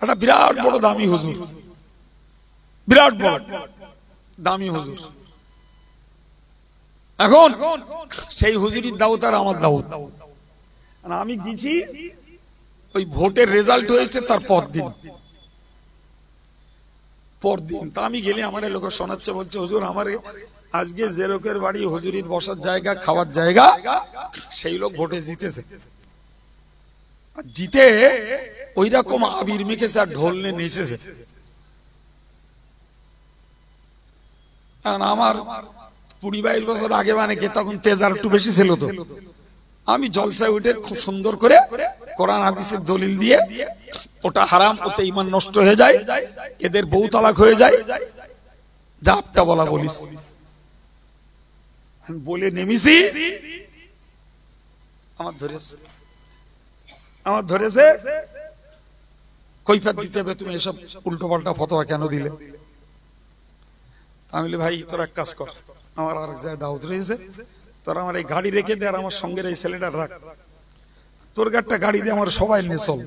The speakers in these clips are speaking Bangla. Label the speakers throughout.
Speaker 1: একটা বিরাট বড় দামি হুজুর, বিরাট বড় দামি হুজুর। এখন সেই হুজুরির দাওয়াত আর আমার দাওয়াত। আমি গেছি, ওই ভোটের রেজাল্ট হয়েছে তার পরদিন। তা আমি গেলে আমার লোক শোনাচ্ছে, বলছে হুজুর আমার আজকে যে লোকের বাড়ি হুজুরির বসার জায়গা, খাওয়ার জায়গা, সেই লোক ভোটে জিতেছে। জিতে ওই রকম আবির মেখেছে আর ঢোল নিয়ে নেচেছে। আমার 20-22 বছর আগে, মানে কি তখন তেজ আর একটু বেশি ছিল। তো আমি জলসায় উঠে খুব সুন্দর করে কোরআন হাদিসের দলিল দিয়ে, ওটা হারাম, ওতে ঈমান নষ্ট হয়ে যায়, এদের বউ তালাক হয়ে যায়, যা আপটা বলা বলিস বলে নেমেছি। আমার ধরেছে কৈফিয়ত দিতে হবে, তুমি এসব উল্টো পাল্টা ফতোয়া কেন দিলে? আমি বলি ভাই তোর এক কাজ কর, আমার আর এক জায়গায় দাওয়াত রয়েছে, তোর আমার এই গাড়ি রেখে দে, আর আমার সঙ্গের এই ছেলেটা রাখ, তোর একটা গাড়ি দিয়ে আমার সবাই নিয়ে চল,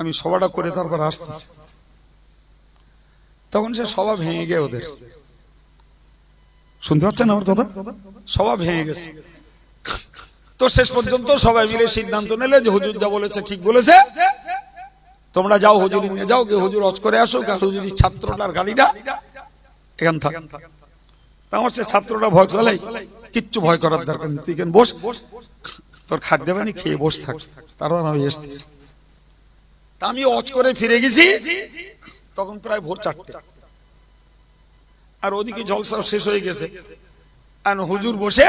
Speaker 1: আমি সভাটা করে তারপর আসতেছি। তখন সে সভা ভেঙে গিয়ে ওদের, শুনতে পাচ্ছেন আমার কথা, সভা ভেঙে গেছে। তো শেষ পর্যন্ত সবাই মিলে সিদ্ধান্ত নিলে যে হুজুর যা বলেছে ঠিক বলেছে, তোমরা যাও হুজুর নিয়ে যাও, কে হুজুর হজ করে আসো, হুজুরির ছাত্রটার গাড়িটা এখান থাক। আমার সে ছাত্রটা ভয় চলাই, কিচ্ছু ভয় করার দরকার নেই, তুই এখানে বস, তোর খাদ্য পানি খেয়ে বস থাক, তারপর আমি এসতেছি। তা আমি হজ করে ফিরে গেছি, তখন প্রায় ভোর 4টে, আর ওদিকে জলসা শেষ হয়ে গেছে। আর হুজুর বসে,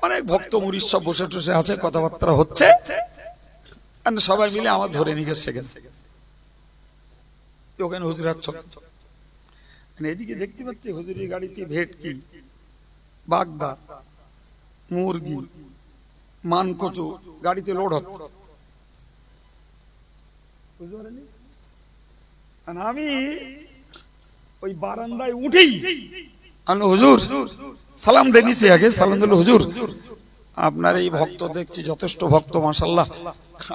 Speaker 1: অনেক ভক্ত মুরিদ সব বসে টসে আছে, কথাবার্তা হচ্ছে, আর সবাই মিলে আমার ধরে নিয়ে গেছে সেখানে। ওখানে হুজুর হাঁটছে, এদিকে দেখতে পাচ্ছি হুজুরের গাড়িতে ভেটকি, বাগদা, মুরগি, মানকচু গাড়িতে লোড হচ্ছে। আমি ওই বারান্দায় উঠেই হুজুর সালাম দেনিছি, আগে সালাম দিল, হুজুর আপনার এই ভক্ত দেখছি যথেষ্ট ভক্ত, মাশাআল্লাহ,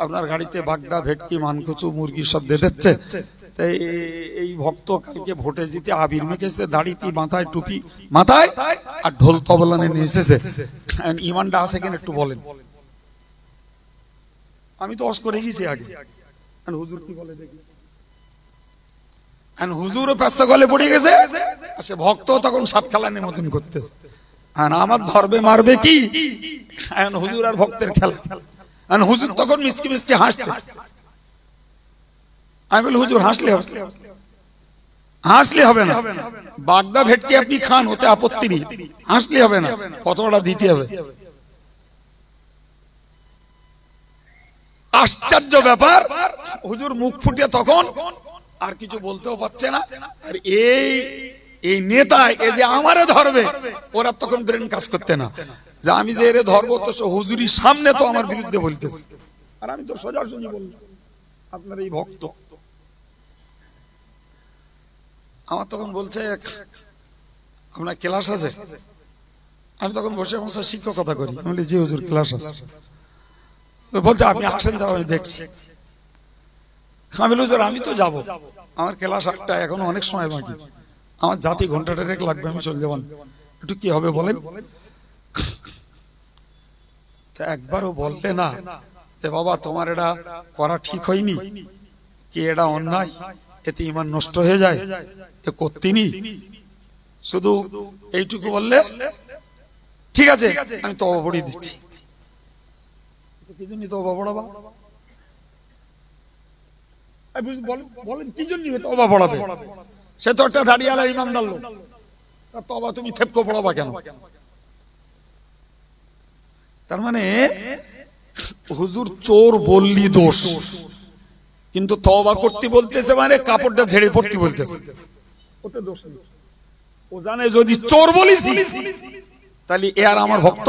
Speaker 1: আপনার গাড়িতে বাগদা, ভেটকি, মানকচু, মুরগি সব দিয়ে দিচ্ছে। তাই এই ভক্ত কালকে ভোটে জিতে আবির মেখেছে, দাড়িতে, মাথায় টুপি মাথায়, আর ঢোল তবলা নিয়ে এসেছে, ইমানটা আছে কিনা একটু বলেন। আমি তো অস করে গেছি আগে, হুজুর কি বলে দেখি। হুজুরও পেস্তা গলে পড়ে গেছে, আর সে ভক্ত তখন সাত খেলানের মতন করতেছে, আর আমার ধরবে মারবে কি, হুজুর আর ভক্তের খেলা। হুজুর তখন মিসকি মিসকি হাসতেছে। আমি বলি হুজুর হাসলে হবে না, বাগদা ভেটকি আপনি খান, ওতে আপত্তি নেই, হাসলে হবে না, কতটা দিতে হবে। আশ্চর্য ব্যাপার, হুজুর মুখ ফুটে তখন আর কিছু বলতেও পারছে না। আর এই নেতা এই যে আমারে ধরবে, ওরা তখন ব্রেন কাজ করতে না, যে আমি যে এরে ধরবো, তো হুজুরির সামনে তো আমার বিরুদ্ধে বলতেছে, আর আমি তো সোজাসুজি বললাম আপনার এই ভক্ত। আমার তখন বলছে আপনার ক্লাস আছে? আমি তখন বসে আমার শিক্ষকতা করি। আমি বলি জি হুজুর ক্লাস আছে। বলছে আপনি আসেন, তাও আমি দেখছি। আমি বলি হুজুর আমি তো যাবো, আমার ক্লাস 8টা, এখনো অনেক সময় বাকি, আমার জাতি ঘন্টাটা লাগবে, আমি চলে যাবো, একটু কি হবে বলেন। একবারও বললে না যে বাবা তোমার এটা করা ঠিক হয়নি, কি এটা অন্যায়, এতে ঈমান নষ্ট হয়ে যায়, এ করতেনি। শুধু এইটুকু বললে ঠিক আছে আমি তওবা পড়িয়ে দিচ্ছি। কি জন্য তওবা পড়াবা? বলেন কি জন্য তওবা পড়াবে? সে তো একটা দাঁড়িয়ালা ইমানদার লোক, তওবা তুমি থেপকো পড়াবা কেন? তার মানে হুজুর চোর বললি দোষ, কিন্তু তওবা করতে বলতেছে মানে কাপড়টা ঝেড়ে পড়তে বলতেছে, ওতে দোষ নেই। ও জানে যদি চোর বলিস তাহলে এ আর আমার ভক্ত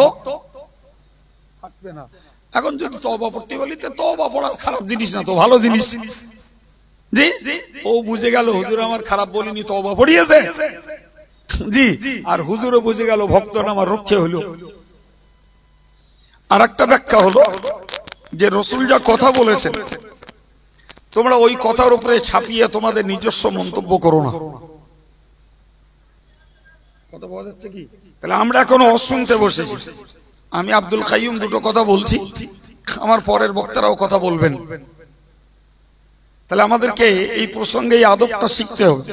Speaker 1: থাকবে না। এখন যদি তওবা পড়তে বলি, তো তওবা পড়া খারাপ জিনিস না, তো ভালো জিনিস। জি, ও বুঝে গেল হুজুর আমার খারাপ বলিনি, তওবা পড়িয়েছে। জি, আর হুজুরও বুঝে গেল ভক্তটা আমার রক্ষে হলো। আর একটা ব্যাখ্যা হলো যে রসুল যা কথা বলেছেন, তোমরা ওই কথার উপরে ছাপিয়ে তোমাদের নিজস্ব মন্তব্য করো না। কথা বলা যাচ্ছে কি? তাহলে আমরা এখন অশুনতে বসেছি। আমি আব্দুল কাইয়ুম দুটো কথা বলছি, আমার পরের বক্তারাও কথা বলবেন। তাহলে আমাদেরকে এই প্রসঙ্গে এই আদবটা শিখতে হবে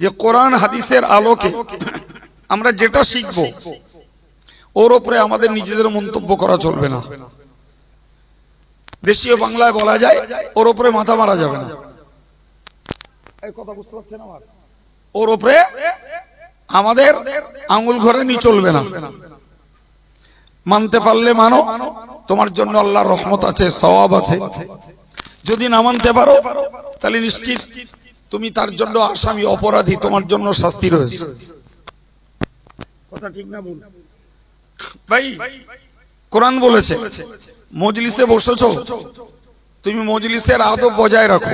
Speaker 1: যে কোরআন হাদিসের আলোকে আমরা যেটা শিখব ওর উপরে আমাদের নিজেদের মন্তব্য করা চলবে না। দেশীয় বাংলায় বলা যায় ওর উপরে মাথা মারা যাবে না। এই কথা বুঝতে পারছেন আমার? ওর উপরে আমাদের আঙুল ঘরে নিয়ে চলবে না। মানতে পারলে মানো, তোমার জন্য আল্লাহর রহমত আছে, সওয়াব আছে। যদি না মানতে পারো তাহলে নিশ্চিত তুমি তার জন্য আসামি, অপরাধী, তোমার জন্য শাস্তি রয়েছে। কথা ঠিক না ভুল ভাই? কোরআন বলেছে মজলিসে বসেছো, তুমি মজলিসের আদব বজায় রাখো,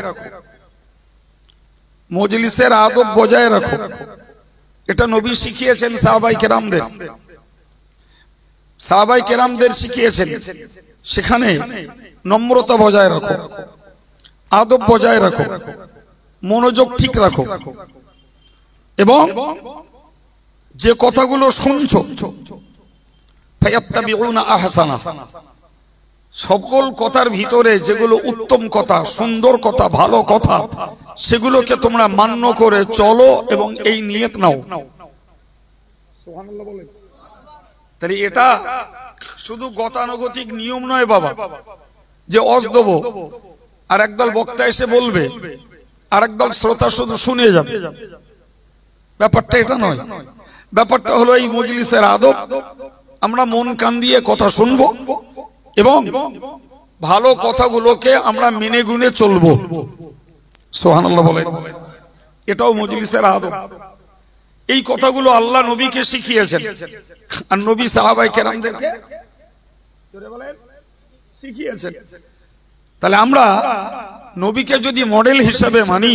Speaker 1: মজলিসের আদব বজায় রাখো। এটা নবী শিখিয়েছেন সাহাবায়ে কেরামদের, সাহাবায়ে কেরামদের শিখিয়েছেন। সেখানে নম্রতা বজায় রাখো, আদব বজায় রাখো, মনোযোগ ঠিক রাখো, এবং যে কথাগুলো শুনছো ফায়াত্তাবিউনা আহসানা, সকল কথার ভিতরে যেগুলো উত্তম কথা, সুন্দর কথা, ভালো কথা, সেগুলোকে তোমরা মান্য করে চলো এবং এই নিয়ত নাও। সুবহানাল্লাহ বলেন। তাহলে এটা শুধু গতানুগতিক নিয়ম নয় বাবা, যে অজ দেবো আর একদল বক্তা এসে বলবে আর একদল শ্রোতা শুধু শুনে যাবে। ব্যাপারটা এটা নয়। ব্যাপারটা হলো এই মজলিসের আদব, আমরা মন কান দিয়ে কথা শুনবো এবং ভালো কথাগুলোকে আমরা মেনে গুনে চলবো। সুবহানাল্লাহ বলেন। এটাও মজলিসের আদব। এই কথাগুলো আল্লাহ নবীকে শিখিয়েছেন আর নবী সাহাবায়ে কেরামদেরকে শিখিয়েছেন। তাহলে আমরা নবীকে যদি মডেল হিসেবে মানি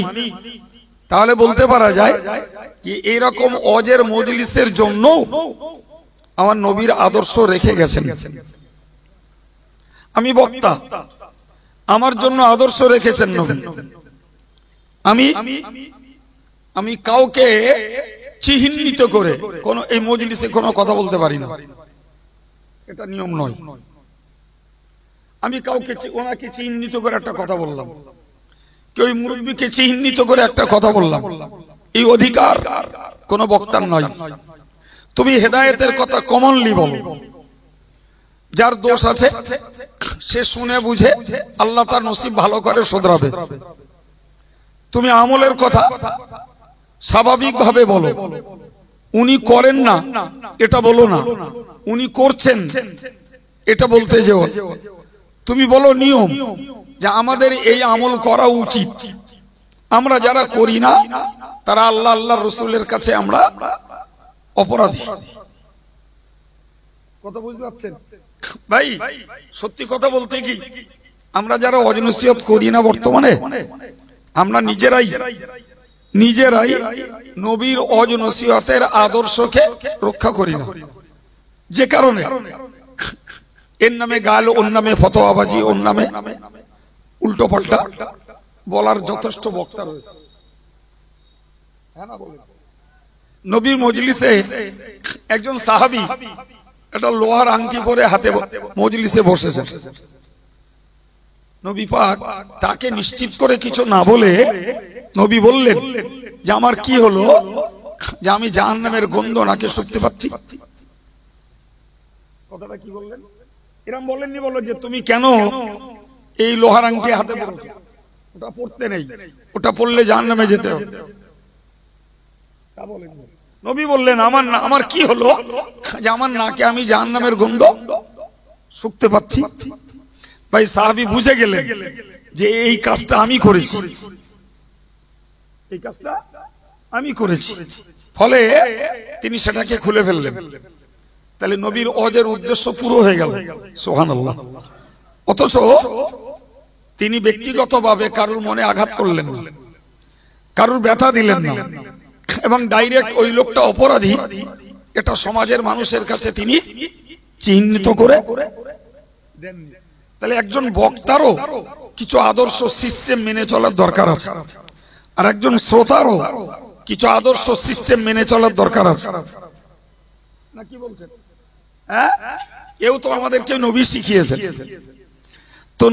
Speaker 1: তাহলে বলতে পারা যায় যে এইরকম অজের মজলিসের জন্য আমার নবীর আদর্শ রেখে গেছেন। আমি বক্তা, আমার জন্য আদর্শ রেখেছেন নবী। আমি কাউকে চিহ্নিত করে কোন এই মজলিসে কোনো কথা বলতে পারি না, এটা নিয়ম নয়। আমি কাউকে ওনাকে চিহ্নিত করে একটা কথা বললাম, কেউ মুরব্বীকে চিহ্নিত করে একটা কথা বললাম, এই অধিকার কোন বক্তার নয়। তুমি হেদায়েতের কথা কমনলি বলো, যার দোষ আছে সে শুনে বুঝে আল্লাহ তার নসিব ভালো করে শোধরাবে। তুমি আমলের কথা স্বাভাবিকভাবে বলো, উনি করেন না এটা বলো না, উনি করছেন এটা বলতে যেও। তুমি বলো নিয়ম, যে আমাদের এই আমল করা উচিত, আমরা যারা করি না তারা আল্লাহ আল্লাহর রাসূলের কাছে আমরা অপরাধী। কথা বুঝতে পারছেন ভাই? সত্যি কথা বলতে কি, আমরা যারা ওয়াজ নসিহত করি না বর্তমানে, আমরা নিজেরাই নবীর ওয়াজ নসিহতের আদর্শকে রক্ষা করি না। যে কারণে এর নামে গাল, ওর নামে ফতোয়াবাজি, ওর নামে উল্টো পাল্টা বলার যথেষ্ট বক্তা রয়েছে। নবীর মজলিসে একজন সাহাবী একটা লোহার আংটি পরে হাতে মজলিসে বসেছেন। নবী পাক তাকে নিশ্চিত করে কিছু না বলে নবী বললেন যে আমার কি হলো, যে আমি জাহান্নামের গন্ধ নাকে শুকতে পাচ্ছি। কথাটা কি বললেন? এরকম বলেননি, বলো যে তুমি কেন এই লোহার আংটি হাতে পড়েছো, ওটা পড়তে নেই, ওটা পড়লে জাহান্নামে যেতে হবে। তা বলেন নবী বললেন আমার কি হলো, যে আমার নাকে আমি জাহান্নামের গন্ধ শুকতে পাচ্ছি। ভাই সাহাবী বুঝে গেলেন যে এই কাজটা আমি করেছি, এই কাজটা আমি করেছি, ফলে তিনি সেটাকে খুলে ফেললেন। তাহলে নবীর ওয়াজের উদ্দেশ্য পুরো হয়ে গেল। সুবহানাল্লাহ। অথচ তিনি ব্যক্তিগতভাবে কারুর মনে আঘাত করলেন না, কারুর ব্যথা দিলেন না, এবং ডাইরেক্ট ওই লোকটা অপরাধী এটা সমাজের মানুষের কাছে তিনি চিহ্নিত করে দেননি। তাহলে একজন বক্তারও কিছু আদর্শ সিস্টেম মেনে চলার দরকার আছে, আর একজন শ্রোতারও কিছু আদর্শ সিস্টেম মেনে চলার দরকার আছে। না কি বলছেন? হ্যাঁ, এও তো আমাদেরকে নবী শিখিয়েছেন। তো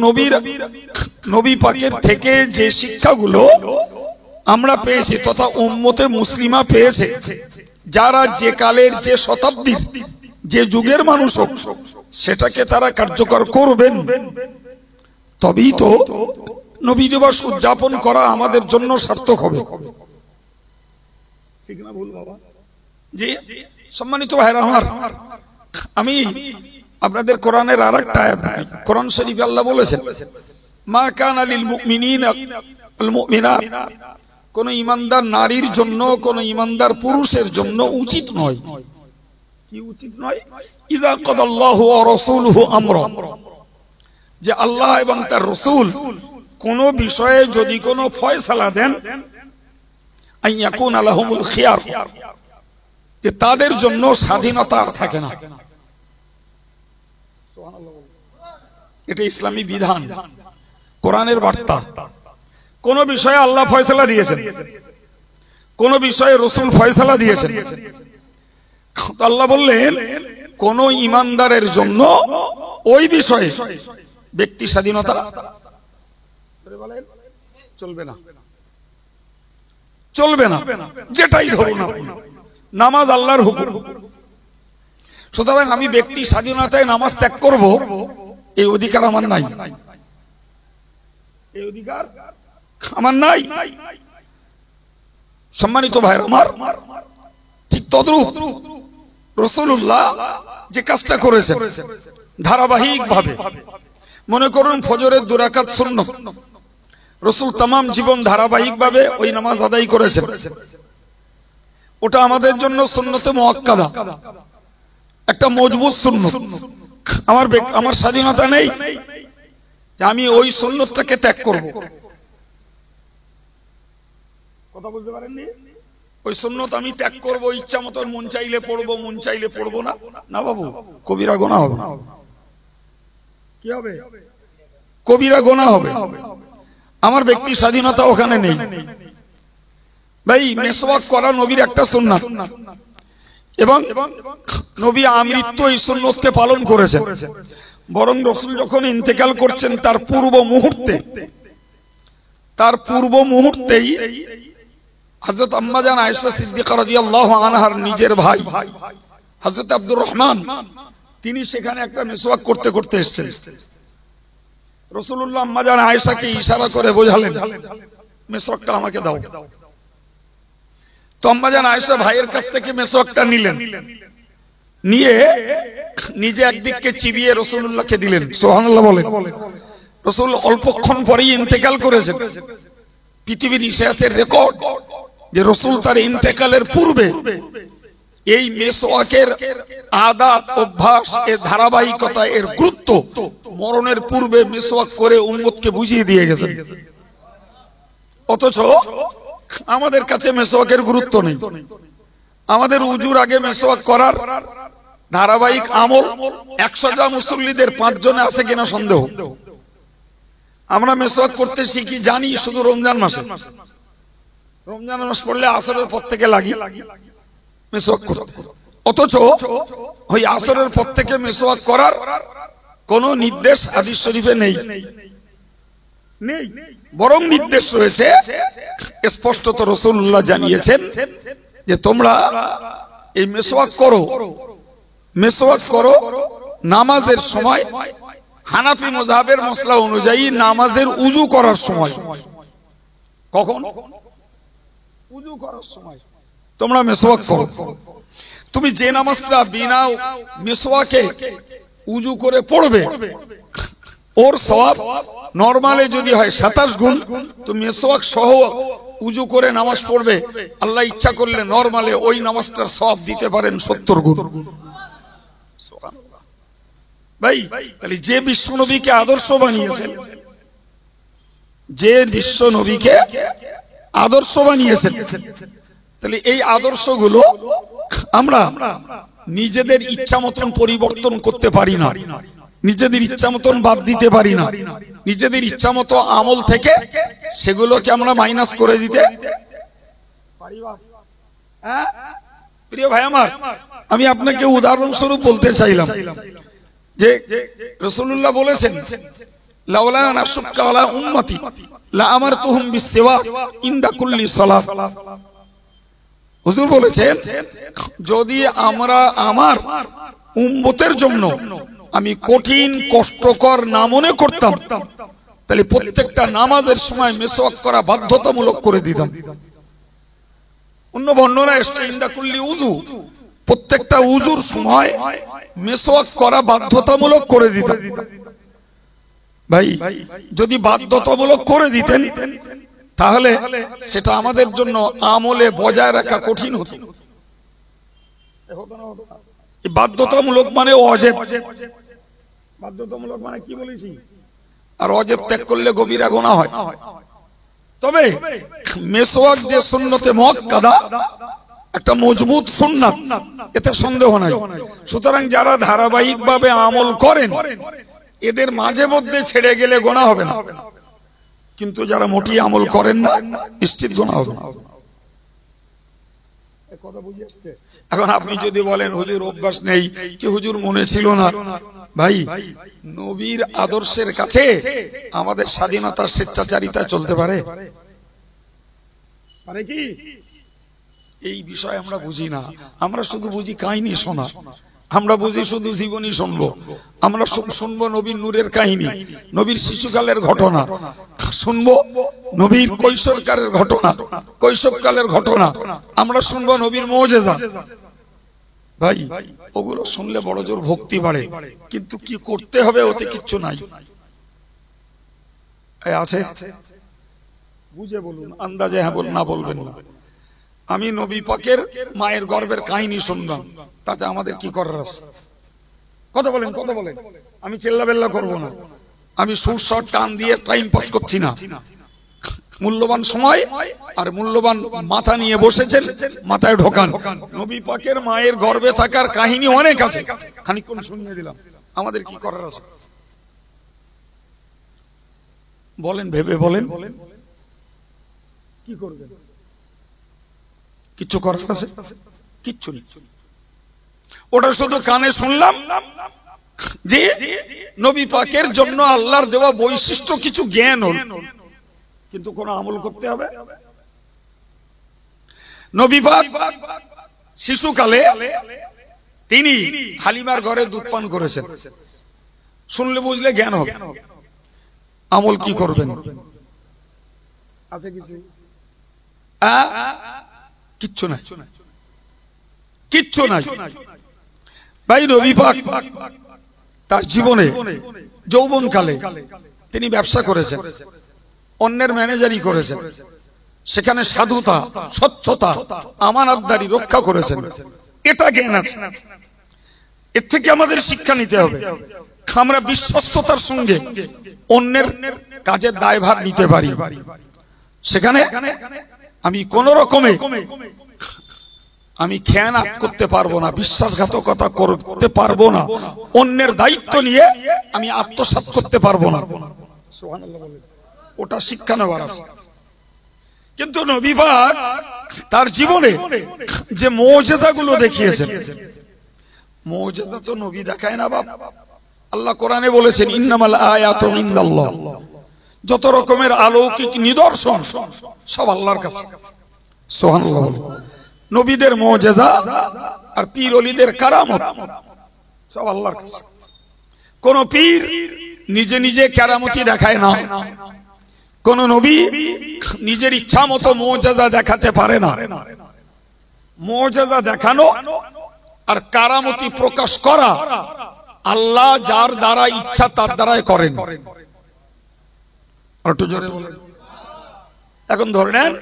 Speaker 1: নবী পাকের থেকে যে শিক্ষাগুলো আমরা পেয়েছি তথা উম্মতে মুসলিমা পেয়েছে, যারা যে কালের যে শতাব্দীর যে যুগের মানুষ হোক, সেটাকে তারা কার্যকর করবেন, তবেই তো নবী দিবস উদযাপন করা আমাদের জন্য সার্থক হবে। ঠিক না ভুল বাবা? জি, সম্মানিত ভাইরা আমার, আমি আপনাদের কোরআনের আরেকটা আয়াত বলি। কোরআন শরীফে আল্লাহ বলেছেন, মা কানা লিল মুমিনিনা ওয়াল মুমিনাত, কোন ঈমানদার নারীর জন্য, কোন ঈমানদার পুরুষের জন্য উচিত নয়। কি উচিত নয়? ইযা কাদাল্লাহু ওয়া রাসূলুহু আমরা, যে আল্লাহ এবং তার রাসূল কোন বিষয়ে যদি কোন ফয়সালা দেন, আইয়াকুনা লাহুমুল খিয়ার, যে তাদের জন্য স্বাধীনতা আর থাকে না। এটা ইসলামী বিধান, কোরআনের বার্তা। কোন বিষয়ে আল্লাহ ফয়সালা দিয়েছেন, কোন বিষয়ে রাসূল ফয়সালা দিয়েছেন, আল্লাহ বললেন কোন ঈমানদারের জন্য ওই বিষয়ে ব্যক্তি স্বাধীনতা চলবে না, চলবে না, যেটাই ধরুন আপনি। নামাজ আল্লাহর হুকুম, সুতরাং আমি ব্যক্তি স্বাধীনতায় নামাজ ত্যাগ করব, এই অধিকার আমার নাই, এই অধিকার আমার নাই। সম্মানিত ভাইরা আমার, ঠিক তদ্রূপ রাসূলুল্লাহ যে কাজটা করেছেন ধারাবাহিক ভাবে, মনে করুন ফজরের 2 রাকাত সুন্নাত, রাসূল तमाम জীবন ধারাবাহিক ভাবে ওই নামাজ আদায় করেছেন। ওটা আমাদের জন্য সুন্নতে মুআক্কাদা, একটা মজবুত সুন্নত। আমার স্বাধীনতা নেই যে আমি ওই সুন্নতটাকে ত্যাগ করব। কথা বুঝতে পারেননি? ওই সুন্নত আমি ত্যাগ করব, ইচ্ছা মতো মন চাইলে পড়বো, মন চাইলে পড়বো না, না বাবু, কবিরা গুনাহ হবে। কি হবে? কবিরা গুনাহ হবে। আমার ব্যক্তি স্বাধীনতা ওখানে নেই। ভাই, মেসওয়াক করা নবীর একটা সুন্নাত, এবং নবী আমৃত্যু এই সুন্নতকে পালন করেছেন। বরং রাসূল যখন ইন্তেকাল করছেন তার পূর্ব মুহূর্তেই হযরত আম্মা জান আয়েশা সিদ্দিকা রাদিয়াল্লাহু আনহার নিজের ভাই হযরত আব্দুর রহমান, তিনি সেখানে একটা মেসওয়াক করতে করতে এসেছেন। রাসূলুল্লাহ আম্মা জান আয়েশাকে ইশারা করে বোঝালেন, মেসওয়াকটা আমাকে দাও। তো আম্মা জান আয়েশা ভাইয়ের কাছ থেকে মেসওয়াকটা নিলেন, নিয়ে নিজে একদিককে চিবিয়ে রাসূলুল্লাহকে দিলেন। সুবহানাল্লাহ বলেন। রাসূল অল্পক্ষণ পরেই ইন্তেকাল করেছেন। পৃথিবীর ইতিহাসের রেকর্ড যে রাসূল তার ইন্তেকালের পূর্বে এই মেসওয়াকের আদাত, অভ্যাস, এর ধারাবাহিকতা, এর গুরুত্ব মরণের পূর্বে মেসওয়াক করে উম্মতকে বুঝিয়ে দিয়ে গেছেন। অথচ আমাদের কাছে মেসওয়াকের গুরুত্ব নেই। আমাদের উজুর আগে মেসওয়াক করার ধারাবাহিক আমল 100 জন মুসল্লিদের 5 জনে আছে কিনা সন্দেহ। আমরা মেসওয়াক করতে শিখি জানি শুধু রমজান মাসে। রমজান মাস পড়লে আসরের পর থেকে লাগি মেসওয়াক করতে, অথচ ওই আসরের পর থেকে মেসওয়াক করার কোন নির্দেশ হাদিস শরীফে নেই। বরং নির্দেশ রয়েছে স্পষ্টত, রাসূলুল্লাহ জানিয়েছেন যে তোমরা এই মেসওয়াক করো নামাজের সময়, হানাফি মাযহাবের মসলা অনুযায়ী নামাজের উযু করার সময়। কখন? উযু করার সময় তোমরা মেসওয়াক করো। তুমি যে নামাজটা বিনা মেসওয়াকে উযু করে পড়বে, ওর সওয়াব নরমালে যদি হয় 27 গুণ, তো মেসওয়াক সহ উযু করে নামাজ পড়বে, আল্লাহ ইচ্ছা করলে নরমালে ওই নামাজটার সওয়াব দিতে পারেন 70 গুণ। সুবহানাল্লাহ। ভাই, তাহলে যে বিশ্ব নবীকে আদর্শ বানিয়েছেন, তাহলে এই আদর্শগুলো আমরা নিজেদের ইচ্ছা মতন পরিবর্তন করতে পারি না। নিজেদের ইচ্ছা মতন বাদ দিতে পারি না, নিজেদের ইচ্ছা মতো আমল থেকে সেগুলোকে আমরা মাইনাস করে দিতে পারি। প্রিয় ভাই আমার, আমি আপনাকে উদাহরণস্বরূপ বলতে চাইলাম যে রাসূলুল্লাহ বলেছেন, লাউলা নাশুক্কা আলা উম্মতি লা আমারতুহুম বিসওয়াক ইনদা কুল্লি সালাত। হুজুর বলেছেন, যদি আমরা আমার উম্মতের জন্য আমি কঠিন কষ্টকর না মনে করতাম, তাহলে প্রত্যেকটা নামাজের সময় মেসওয়াক করা বাধ্যতামূলক করে দিতাম। অন্য বর্ণনা এসছে ইনদা কুল্লি উযু, প্রত্যেকটা উযুর সময় মেসওয়াক করা বাধ্যতামূলক করে দিতাম। ভাই, যদি বাধ্যতামূলক করে দিতেন তাহলে সেটা আমাদের জন্য আমলে বজায় রাখা কঠিন হতো। বাধ্যতামূলক মানে অজেব, বাধ্যতামূলক মানে কি বলেছি, আর অজেব ত্যাগ করলে গভীরা গুনাহ হয়। তবে মেসওয়াক যে সুন্নতে মুআক্কাদা, একটা মজবুত সুন্নাত, এতে সন্দেহ নাই। সুতরাং যারা ধারাবাহিকভাবে আমল করেন এদের মাঝে মধ্যে ছেড়ে গেলে গুনাহ হবে না, কিন্তু যারা মোটেই আমল করেন না নিশ্চিত গুনাহ হবে। এখন আপনি যদি বলেন হুজুর অভ্যাস নেই, কি হুজুর মনে ছিল না, ভাই নবীর আদর্শের কাছে আমাদের স্বাধীনতার স্বেচ্ছাচারিতা চলতে পারে? পারে কি? এই বিষয় আমরা বুঝি না। আমরা শুধু বুঝি কাহিনী শোনা, আমরা বুঝি শুধু জীবনী শুনবো, আমরা শুনবো নবীর নূরের কাহিনী, নবীর শিশুকালের ঘটনা শুনবো, নবীর কৈশোরকালের ঘটনা, কৈশোরকালের ঘটনা আমরা শুনবো, নবীর মুজিজা। ভাই ওগুলো শুনলে বড় জোর ভক্তি বাড়ে, কিন্তু কি করতে হবে ওতে কিচ্ছু নাই। আছে বুঝে বলুন, আন্দাজে হ্যাঁ না বলবেন না। আমি নবী পাকের মায়ের গর্ভের কাহিনী শুনলাম, তাতে আমাদের কি করার আছে? কথা বলেন, কথা বলেন। আমি চেল্লাবেল্লা করবো না, আমি সুরসর টান দিয়ে টাইম পাস করছি না। মূল্যবান সময় আর মূল্যবান মাথা নিয়ে বসেছেন, মাথায় ঢোকান। নবী পাকের মায়ের গর্ভে থাকার কাহিনী অনেক আছে, খানিকক্ষণ শুনিয়ে দিলাম। আমাদের কি করার আছে বলেন, ভেবে বলেন, কি করবেন? কিচ্ছু করার আছে? কিচ্ছু নেই। ওটা শুধু কানে শুনলাম যে নবী পাকের জন্য আল্লাহর দেওয়া বৈশিষ্ট্য কিছু জ্ঞান হল, কিন্তু কোন আমল করতে হবে? নবী পাক শিশুকালে তিনি হালিমার ঘরে দুধ পান করেছেন, শুনলে বুঝলে জ্ঞান হবে। আমল কি করবেন? আছে কিছু? কিচ্ছু নাই, কিচ্ছু নাই। ভাই নবী পাক তার জীবনে যৌবনকালে তিনি ব্যবসা করেছেন, অন্যের ম্যানেজারি করেছেন, সেখানে সাধুতা, স্বচ্ছতা, আমানতদারি রক্ষা করেছেন। এটা জ্ঞান আছে। এর থেকে আমাদের শিক্ষা নিতে হবে। আমরা বিশ্বস্ততার সঙ্গে অন্যের কাজের দায়ভার নিতে পারি। সেখানে আমি কোন রকমে আমি খেয়ানত করতে পারবো না, বিশ্বাসঘাতকতা করতে পারবো না, অন্যের দায়িত্ব নিয়ে আমি আত্মসাৎ করতে পারবো না। ওটা শিক্ষা নেওয়ার আছে। কিন্তু নবী পাক তার জীবনে যে মুজিজাগুলো দেখিয়েছেন, মুজিজা তো নবী দেখায় না বাপ। আল্লাহ কোরআনে বলেছেন ইন্নামাল আয়াতু ইনদাল্লাহ, যত রকমের অলৌকিক নিদর্শন সব আল্লাহর কাছে। সুবহানাল্লাহ। নবীদের মুজিজা আর পীর ওলিদের কারামত সব আল্লাহর কাছে। কোন পীর নিজে নিজে কারামতি দেখায় না, কোন নবী নিজের ইচ্ছা মতো মুজিজা দেখাতে পারে না। মুজিজা দেখানো আর কারামতি প্রকাশ করা আল্লাহ যার দ্বারা ইচ্ছা তার দ্বারাই করেন। একটু জোরে বলেন। এখন ধরে নেন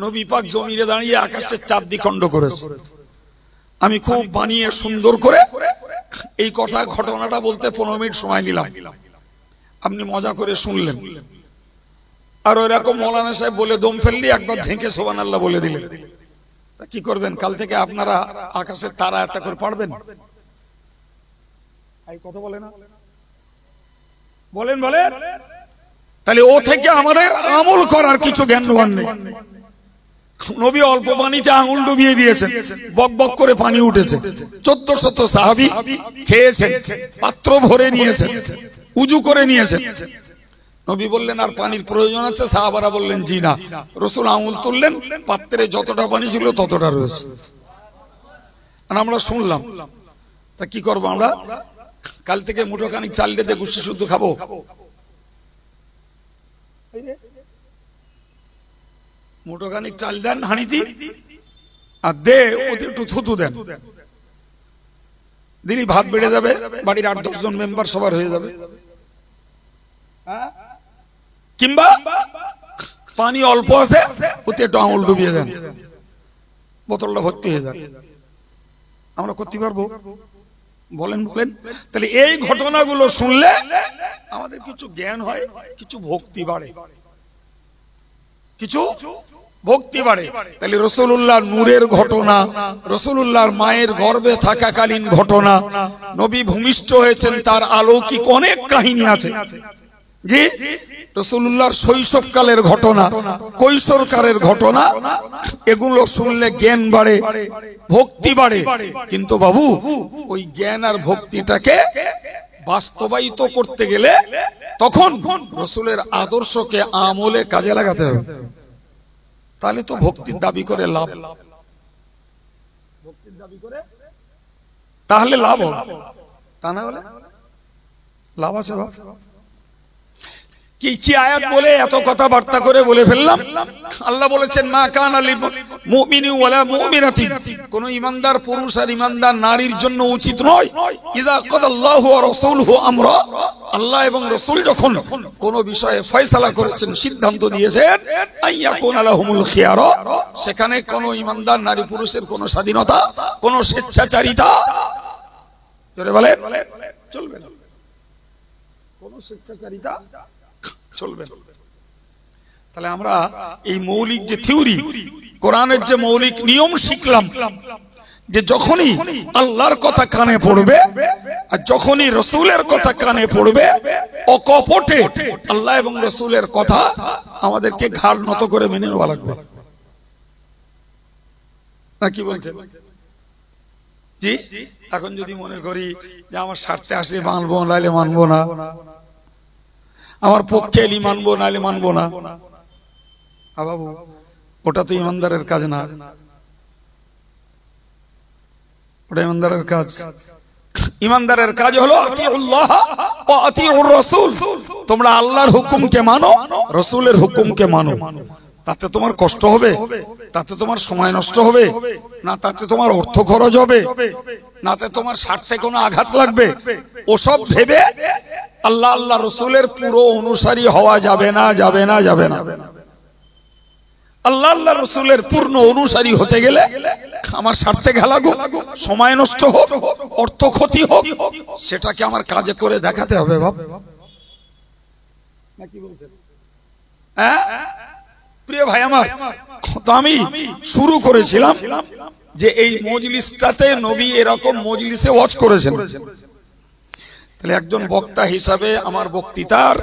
Speaker 1: নবী পাক জমিনে দাঁড়িয়ে আকাশের চাঁদ দ্বিখণ্ড করেছে। আমি খুব বানিয়ে সুন্দর করে এই কথা ঘটনাটা বলতে 15 মিনিট সময় নিলাম, আপনি মজা করে শুনলেন। আর ওইরকম মৌলানা সাহেব বলে দম ফেললি একবার ঝেঁকে সুবহানাল্লাহ বলে দিলেন। কি করবেন? কাল থেকে আপনারা আকাশের তারা একটা করে পারবেন? কথা বলে না? বলেন বলেন। তাহলে ও থেকে আমাদের আমল করার কিছু জ্ঞানবান নেই। নবী অল্প পানিতে আঙুল ডুবিয়ে দিয়েছেন, বক বক করে পানি উঠেছে, 1400 সাহাবী খেয়েছেন, পাত্র ভরে নিয়েছেন, উজু করে নিয়েছেন। নবী বললেন আর পানির প্রয়োজন আছে? সাহাবারা বললেন জি না। রাসূল আঙুল তুললেন, পাত্রে যতটা পানি ছিল ততটা রয়েছে। আর আমরা শুনলাম, তা কি করবো আমরা? কাল থেকে মুঠোখানি চাল দিয়ে গুষ্টি শুদ্ধ খাবো? মুঠোখানি চাল দেন হাঁড়িতে, আর দে ওতে একটু থুতু দেন, দিনই ভাত বেড়ে যাবে, বাড়ির 8-10 জন মেম্বার সবার হয়ে যাবে। কিংবা পানি অল্প আছে, ওতে একটু আঙুল ডুবিয়ে দেন, বোতলটা ভর্তি হয়ে যাবে। আমরা করতে পারবো? বলেন বলেন। তাহলে এই ঘটনাগুলো শুনলে আমাদের কিছু জ্ঞান হয়, কিছু ভক্তি বাড়ে, কিছু ভক্তি বাড়ে। তাহলে রাসূলুল্লাহর নূরের ঘটনা, রাসূলুল্লাহর মায়ের গর্ভে থাকাকালীন ঘটনা, নবী ভূমিষ্ঠ হয়েছেন তার অলৌকিক অনেক কাহিনী আছে। জি, রাসূলুল্লাহর শৈশবকালের ঘটনা, কৈশোরকালের ঘটনা, এগুলো শুনলে জ্ঞান বাড়ে, ভক্তি বাড়ে। কিন্তু বাবু, ওই জ্ঞান আর ভক্তিটাকে বাস্তবায়িত করতে গেলে তখন রাসূলের আদর্শকে আমলে কাজে লাগাতে হবে। তাহলে তো ভক্তির দাবি করে লাভ, ভক্তির দাবি করে তাহলে লাভ হবে, তা না হলে লাভ আছে? কি কি আয়াত বলে এত কথাবার্তা করে বলে ফেললাম। আল্লাহ বলেছেন মা কানা লিল মুমিনি ওয়ালা মুমিনাতিন, কোন ঈমানদার পুরুষ আর ঈমানদার নারীর জন্য উচিত নয়, ইযা কাদাল্লাহু ওয়া রাসূলুহু আমরা, আল্লাহ এবং রাসূল যখন কোন বিষয়ে ফয়সালা করেছেন, সিদ্ধান্ত দিয়েছেন, আইয়াকুনা লাহুমুল খিয়ারা, সেখানে কোন ঈমানদার নারী পুরুষের কোন স্বাধীনতা, কোন স্বেচ্ছাচারিতা জোরে বলেন চলবে না, কোন স্বেচ্ছাচারিতা চলবে না। তাহলে আমরা এই মৌলিক যে থিওরি, কোরআনের যে মৌলিক নিয়ম শিখলাম, যে যখনই আল্লাহর কথা কানে পড়বে আর যখনই রাসূলের কথা কানে পড়বে, অকপটে আল্লাহ এবং রাসূলের কথা আমাদেরকে ঘাড় নত করে মেনে নেওয়া লাগবে। না কি বলছেন? জি, এখন যদি মনে করি যে আমার স্বার্থে আসলে মানবো, নাইলে মানবো না, আমার পক্ষে এলি মানবো, নাইলে মানবো না, বাবু ওটা তো ইমানদারের কাজ না, ওটা ইমানদারের কাজ। ইমানদারের কাজ হলো আতিউল্লাহ ওয়া আতিউর রাসূল, তোমরা আল্লাহর হুকুমকে মানো, রাসূলের হুকুমকে মানো। তাতে তোমার কষ্ট হবে, তাতে তোমার সময় নষ্ট হবে না, তাতে তোমার অর্থ খরচ হবে না, তাতে তোমার স্বার্থে কোনো আঘাত লাগবে, ওসব ভেবে আল্লাহ আল্লাহ রাসূলের পুরো অনুসারী হওয়া যাবে না, যাবে না, যাবে না। আল্লাহ আল্লাহ রাসূলের পূর্ণ অনুসারী হতে গেলে আমার স্বার্থে ঘা লাগুক, সময় নষ্ট হোক, অর্থ ক্ষতি হোক, সেটাকে আমার কাজে করে দেখাতে হবে। বাপ নাকি বলছেন? হ্যাঁ প্রিয় ভাই আমার, তো আমি শুরু করেছিলাম যে এই মজলিসটাতে নবী এরকম মজলিসে ওয়াজ করেছেন। তাহলে একজন বক্তা হিসাবে আমার বক্তৃতার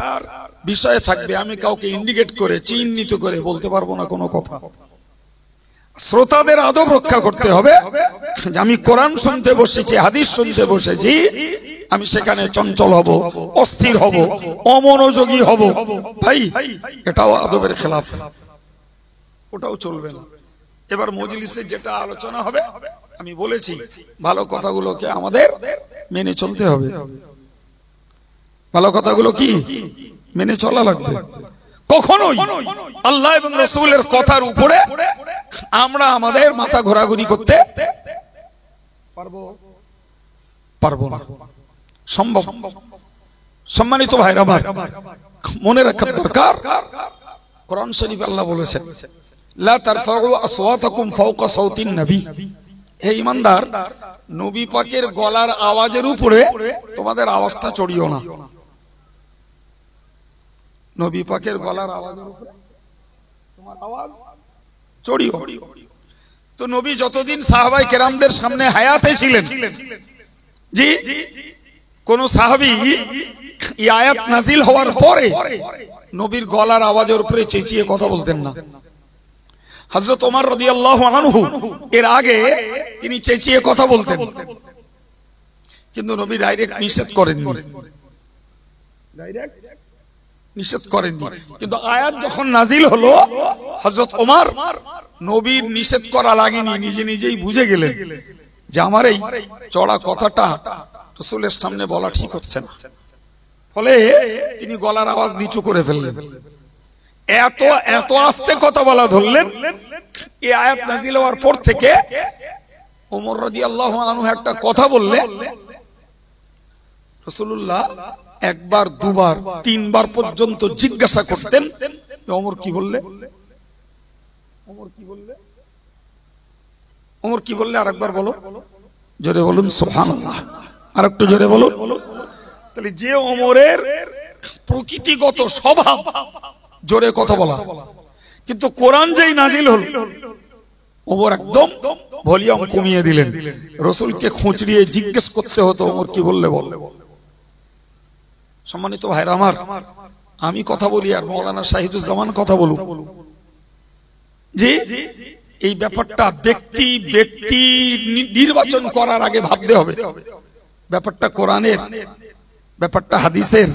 Speaker 1: বিষয় থাকবে, আমি কাউকে ইন্ডিকেট করে চিহ্নিত করে বলতে পারবো না কোনো কথা। শ্রোতাদের আদব রক্ষা করতে হবে। আমি কোরআন শুনতে বসেছি, হাদিস শুনতে বসেছি, আমি সেখানে চঞ্চল হব, অস্থির হব, অমনোযোগী হব, ভাই এটাও আদবের খেলাফ, ওটাও চলবে না। এবার মজলিসে যেটা আলোচনা হবে, আমি বলেছি ভালো কথাগুলোকে আমাদের মেনে চলতে হবে, ভালো কথাগুলো কি মেনে চলা লাগবে। কখনোই আল্লাহ এবং রাসূলের কথার উপরে আমরা আমাদের মাথা ঘোরাঘুরি করতে পারবো না, সম্ভব। সম্মানিত ভাইরা আমার, মনে রাখার দরকার, কোরআন শরীফে আল্লাহ বলেছেন লা তারফাউ আসওয়াতাকুম ফাওকা সাওতিন নবী, হে ঈমানদার, নবী পাকের গলার আওয়াজের উপরে তোমাদের আওয়াজটা চড়িও না। নবী পাকের গলার আওয়াজের উপরে তোমার আওয়াজ চড়িও। তো নবী যতদিন সাহাবায়ে কেরামদের সামনে হায়াতে ছিলেন, জি, কোন সাহাবী এই আয়াত নাজিল হওয়ার পরে নবীর গলার আওয়াজের উপরে চেঁচিয়ে কথা বলতেন না। হযরত ওমর রাদিয়াল্লাহু আনহু এর আগে তিনি চেঁচিয়ে কথা বলতেন, কিন্তু নবী ডাইরেক্ট নিষেধ করেননি, কিন্তু আয়াত যখন নাজিল হলো হযরত ওমর নবীর নিষেধ করা লাগেনি, নিজে নিজেই বুঝে গেলেন যে আমার এই চড়া কথাটা রাসূলের সামনে বলা ঠিক হচ্ছে না। ফলে তিনি গলার আওয়াজ নিচু করে ফেললেন, এত এত আস্তে কথা বলা ধরলেন। এই আয়াত নাজিল হওয়ার পর থেকে ওমর রাদিয়াল্লাহু আনহু একটা কথা বললে রাসূলুল্লাহ একবার, দুবার, তিনবার পর্যন্ত জিজ্ঞাসা করতেন, ওমর কি বললে, ওমর কি বললে, ওমর কি বললে, আরেকবার বলো, জোরে বলুন সুবহানাল্লাহ, আরেকটু জোরে বলুন। তাহলে যে ওমরের প্রকৃতিগত স্বভাব জোরে কথা বলা, কিন্তু কোরআন যেই নাজিল হল ওমর একদম ভলিউম কমিয়ে দিলেন। রাসূলকে খুঁচড়িয়ে জিজ্ঞেস করতে হতো, ওমর কি বললে বল। সম্মানিত ভাইরা আমার, আমি কথা বলি আর মাওলানা শাহিদুজ্জামান কথা বলুন, যে এই ব্যাপারটা ব্যক্তি ব্যক্তি নির্বাচন করার আগে ভাবতে হবে ব্যাপারটা কোরআনের, ব্যাপারটা হাদিসের,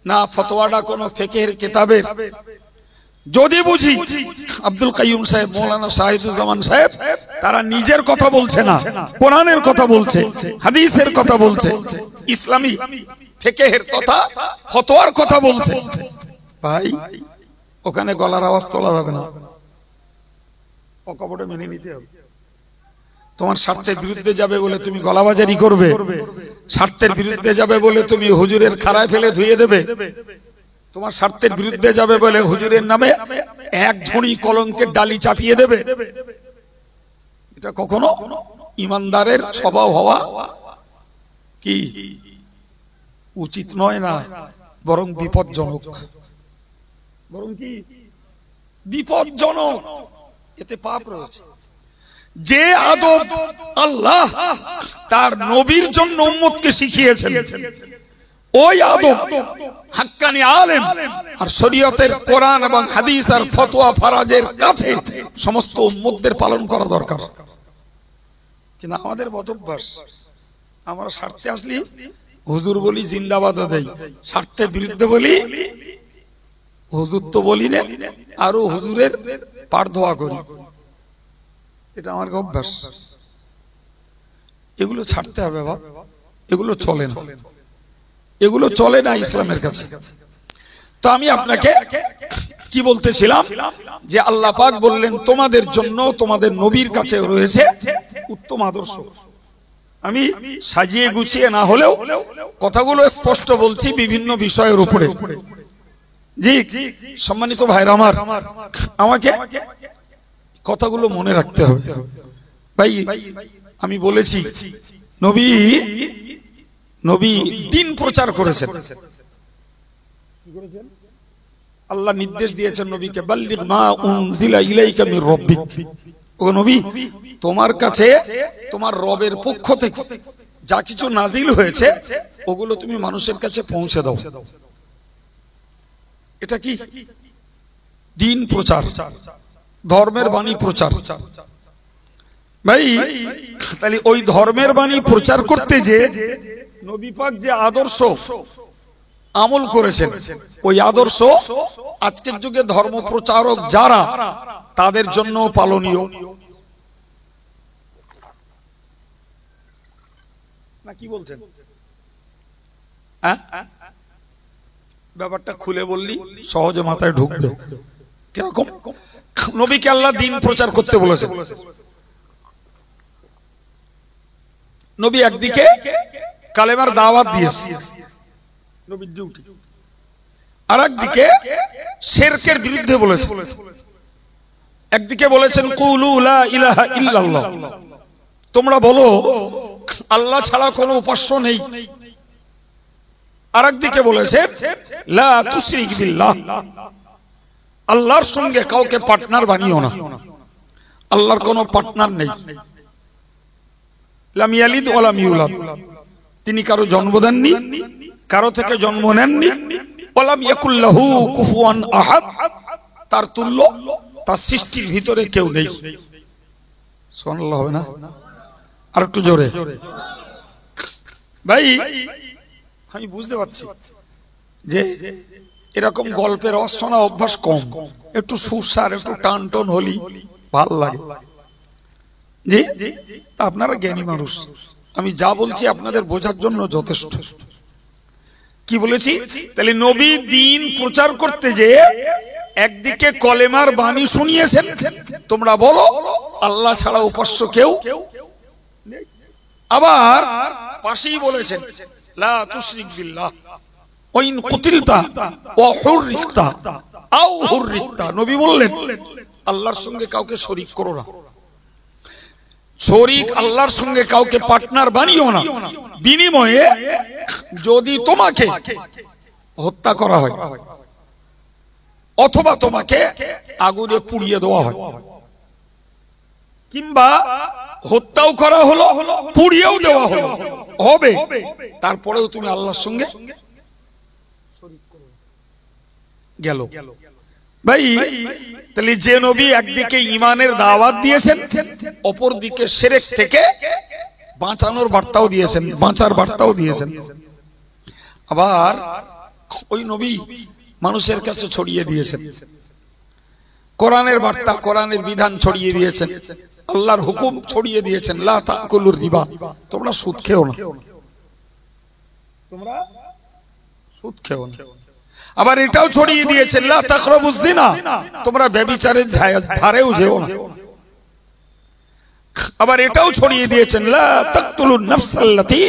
Speaker 1: না ফতোয়াটা কোন ফিকহের কিতাবের। যদি বুঝি আব্দুল কাইয়ুম সাহেব, মাওলানা শাহিদুজ্জামান সাহেব তারা নিজের কথা বলছে না, কোরআনের কথা বলছে, হাদিসের কথা বলছে, ইসলামী ফিকহের তথা ফতোয়ার কথা বলছে, ভাই ওখানে গলার আওয়াজ তোলা যাবে না, অকপটে মেনে নিতে হবে। তোমার স্বার্থের বিরুদ্ধে যাবে বলে তুমি গলাবাজারি করবে, স্বার্থের বিরুদ্ধে যাবে বলে তুমি হুজুরের খাড়ায় ফেলে ধুয়ে দেবে, তোমার স্বার্থের বিরুদ্ধে যাবে বলে হুজুরের নামে এক ঝুড়ি কলঙ্কের ডালি চাপিয়ে দেবে, এটা কখনো ইমানদারের স্বভাব হওয়া কি উচিত নয়, না বরং বিপজ্জনক, বরং কি বিপজ্জনক, এতে পাপ রয়েছে। যে আদব আল্লাহ তার নবীর জন্য উম্মতকে শিখিয়েছেন, ওই আদব হাক্কানি আলেম আর শরীয়তের কোরআন এবং হাদিস আর ফতোয়া ফারাজের কাছে সমস্ত উম্মতদের পালন করা দরকার। কিন্তু আমাদের বদভ্যাস, আমরা স্বার্থে আসলি হুজুর বলি, জিন্দাবাদ দেই, স্বার্থের বিরুদ্ধে বলি হুজুর তো বলি না, আরো হুজুরের পার ধোয়া করি, এটা আমার অভ্যাস। এগুলো ছাড়তে হবে বাবা, এগুলো চলে না, এগুলো চলে না ইসলামের কাছে। তো আমি আপনাকে কি বলতেছিলাম, যে আল্লাহ পাক বললেন তোমাদের জন্য তোমাদের নবীর কাছে রয়েছে উত্তম আদর্শ। আমি সাজিয়ে গুছিয়ে না হলেও কথাগুলো স্পষ্ট বলছি বিভিন্ন বিষয়ের উপরে। জি সম্মানিত ভাইরা আমার, আমাকে কথাগুলো মনে রাখতে হবে ভাই। আমি বলেছি নবী নবী দিন প্রচার করেছেন, আল্লাহ নির্দেশ দিয়েছেন নবীকে, বাল্লিগ মা উনজিলা ইলাইকা মির রাব্বিক, ও নবী তোমার কাছে তোমার রবের পক্ষ থেকে যা কিছু নাজিল হয়েছে ওগুলো তুমি মানুষের কাছে পৌঁছে দাও। এটা কি দিন প্রচার, ধর্মের বাণী প্রচার। ভাই তাহলে ওই ধর্মের বাণী প্রচার করতে যে নবী পাক যে আদর্শ আমল করেছেন, ওই আদর্শ আজকের যুগে ধর্ম প্রচারক যারা তাদের জন্য পালনীয় না, কি বলছেন? ব্যাপারটা খুলে বললি সহজে মাথায় ঢুকবে। কিরকম? নবীকে আল্লাহ দিন প্রচার করতে বলেছেন। নবী একদিকে কালেমার দাওয়াত দিয়েছে, নবীর ডিউটি, আর একদিকে শিরকের বিরুদ্ধে বলেছেন। একদিকে বলেছেন কুলু লা ইলাহা ইল্লাল্লাহ, তোমরা বলো আল্লাহ ছাড়া কোনো উপাস্য নেই। আর একদিকে বলেছেন লা তুশরিক বিল্লাহ, আল্লাহর সঙ্গে কাউকে পার্টনার বানিও না, আল্লাহর কোনো পার্টনার নেই। লাম ইয়ালিদ ওয়া লাম ইউলাদ, তিনি কারো জন্ম দেননি, কারো থেকে জন্ম নেননি, ওয়ালাম ইয়াকুল লাহু কুফুয়ান আহাদ, তার তুল্য তার সৃষ্টির ভিতরে কেউ নেই। সুবহানাল্লাহ হবে না? আর একটু জোরে। ভাই আমি বুঝতে পারছি যে এরকম গল্পের রস শোনা অভ্যাস কম, একটু সুরসার একটু টান টন হলি ভাল লাগে। জি, আপনারা জ্ঞানী মানুষ, আমি যা বলছি আপনাদের বোঝার জন্য যথেষ্ট। কি বলেছি? তাহলে নবী দ্বীন প্রচার করতে যে একদিকে কলেমার বাণী শুনিয়েছেন, তোমরা বলো আল্লাহ ছাড়া উপাস্য কেউ নেই। আবার পাশেই বলেছেন লা তুশরিক বিল্লাহ ওয়া ইন কুতিলতা ওয়া হুররিকতা আও হুররিকতা। নবী বললেন আল্লাহর সঙ্গে কাউকে শরীক করো না, শরীক আল্লাহর সঙ্গে কাউকে পার্টনার বানিও না, বিনিময়ে যদি তোমাকে হত্যা করা হয় অথবা তোমাকে আগুনে পুড়িয়ে দেওয়া হয়, কিংবা হত্যাও করা হলো পুড়িয়েও দেওয়া হলো হবে, তারপরেও তুমি আল্লাহর সঙ্গে গেল। ভাই তাহলে যে নবী একদিকে ঈমানের দাওয়াত দিয়েছেন, অপর দিকে শিরক থেকে বাঁচানোর বার্তাও দিয়েছেন, বাঁচার বার্তাও দিয়েছেন। আবার ওই নবী মানুষের কাছে ছড়িয়ে দিয়েছেন কোরআনের বার্তা, কোরআনের বিধান ছড়িয়ে দিয়েছেন, আল্লাহর হুকুম ছড়িয়ে দিয়েছেন, লা তাকুলুর রিবা, তোমরা সুদ খেও না, তোমরা সুদ খেও না। আবার এটাও ছড়িয়ে দিয়েছেন লা তাকরাবুজ জিনা, তোমরা ব্যভিচারের ধারেও যেও না। আবার এটাও ছড়িয়ে দিয়েছেন লা তাকতুলুন নাফসাল্লাতী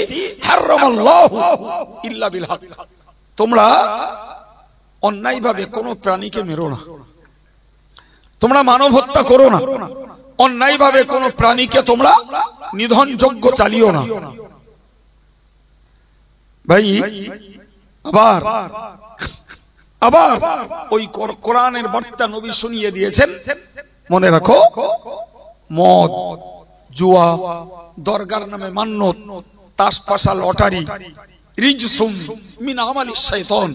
Speaker 1: হারামাল্লাহু ইল্লা বিল হক, তোমরা অন্যায়ভাবে কোনো প্রাণীকে মেরো না, তোমরা মানব হত্যা করো না, অন্যায়ভাবে কোনো প্রাণীকে তোমরা নিধনযজ্ঞ চালিও না। ভাই আবার আবার ওই কোরআনের বার্তা নবী শুনিয়ে দিয়েছেন, মনে রাখো মদ, জুয়া, দরগার নামে মান্নত, তাসপাশা, লটারি, রিজসুম মিন আমালিশ শাইতান,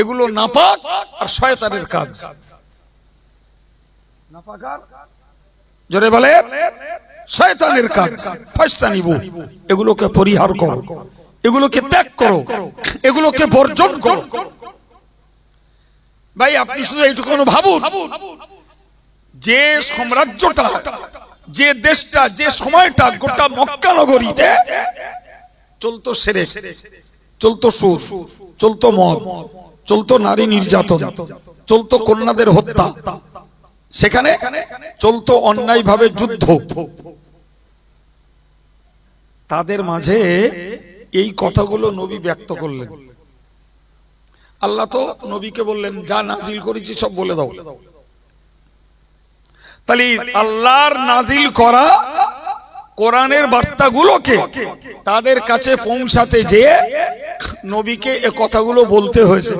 Speaker 1: এগুলো নাপাক আর শয়তানের কাজ। নাপাক আর জোরে বলে শয়তানের কাজ। ফাস্তানিবু, এগুলোকে পরিহার করো, এগুলোকে ত্যাগ করো, এগুলোকে বর্জন করো। ভাই আপনি শুধু এইটুকু ভাবুন, যে সাম্রাজ্যটা, যে দেশটা, যে সময়টা গোটা মক্কা নগরীতে চলতো শিরক, চলতো সুদ, চলতো মদ, চলতো নারী নির্যাতন, চলতো কন্যাদের হত্যা, সেখানে চলতো অন্যায়ভাবে যুদ্ধ, তাদের মাঝে এই কথাগুলো নবী ব্যক্ত করলেন। আল্লাহ তো নবীকে বললেন যা নাজিল করেছি সব বলে দাও। তাহলে আল্লাহর নাজিল করা কোরআনের বার্তাগুলোকে তাদের কাছে পৌঁছাতে যেয়ে নবীকে এ কথাগুলো বলতে হয়েছে।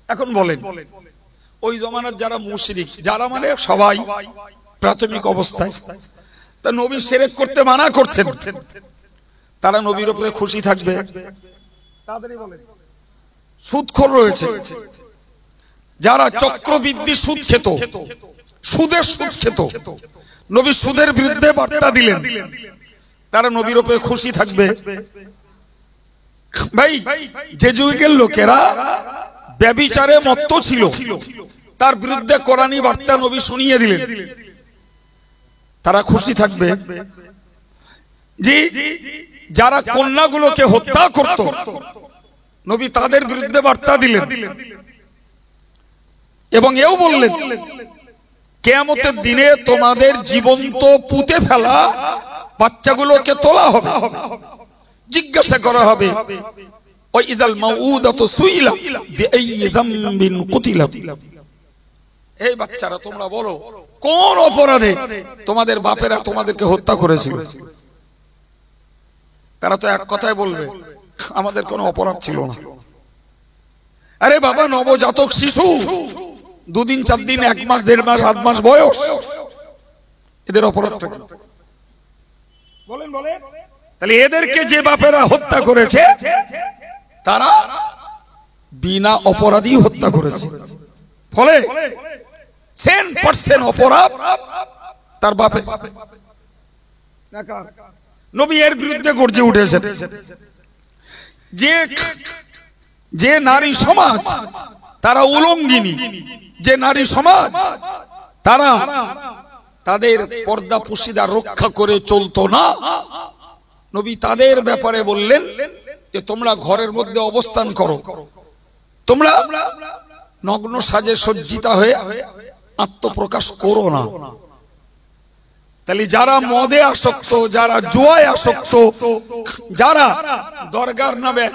Speaker 1: এখন বলেন ওই জমানার যারা মুশরিক, যারা মানে সবাই প্রাথমিক অবস্থায়, তা নবী শিরক করতে মানা করছেন, তারা নবীর উপরে খুশি থাকবে? সুদখোর রয়েছে যারা চক্রবৃদ্ধি সুদ খেত, সুদের সুদ খেত, নবী সুদের বিরুদ্ধে বার্তা দিলেন, তারা নবীর উপরে খুশি থাকবে? ভাই যে যুগের লোকেরা ব্যভিচারে মত্ত ছিল, তার বিরুদ্ধে কোরআনী বার্তা নবী শুনিয়ে দিলেন, তারা খুশি থাকবে? জি, যারা কন্যাগুলোকে হত্যা করত, নবী তাদের বিরুদ্ধে বার্তা দিলেন এবং এও বললেন কিয়ামতের দিনে তোমাদের জীবন্ত পুঁতে ফেলা বাচ্চাগুলোকে তোলা হবে, জিজ্ঞাসা করা হবে ওয়া ইদাল মাউউদাতু সুইলা বিআইয়ি যামবিন কুতিলাত, এই বাচ্চারা তোমরা বলো কোন অপরাধে তোমাদের বাপেরা তোমাদেরকে হত্যা করেছিল? তারা তো এক কথায় বলবে আমাদের কোনো অপরাধ ছিল না। আরে বাবা, নবজাতক শিশু, 2 দিন 4 দিন 1 মাস 1.5 মাস 7 মাস বয়স, এদের অপরাধটা কি? বলেন বলেন। তাহলে এদেরকে যে বাপেরা হত্যা করেছে তারা বিনা অপরাধী হত্যা করেছে। ফলে 10% অপরাধ তার বাপের। নবী এর বিরুদ্ধে গর্জে উঠেছেন যে নারী সমাজ তারা উলঙ্গিনী, যে নারী সমাজ তারা তাদের পর্দা পুশিদা রক্ষা করে চলতো না, নবী তাদের ব্যাপারে বললেন যে তোমরা ঘরের মধ্যে অবস্থান করো, তোমরা নগ্ন সাজে সজ্জিতা হয়ে আত্মপ্রকাশ করো না। তাহলে যারা মদে আসক্ত, যারা জুয়ায় আসক্ত, যারা দরগার নামে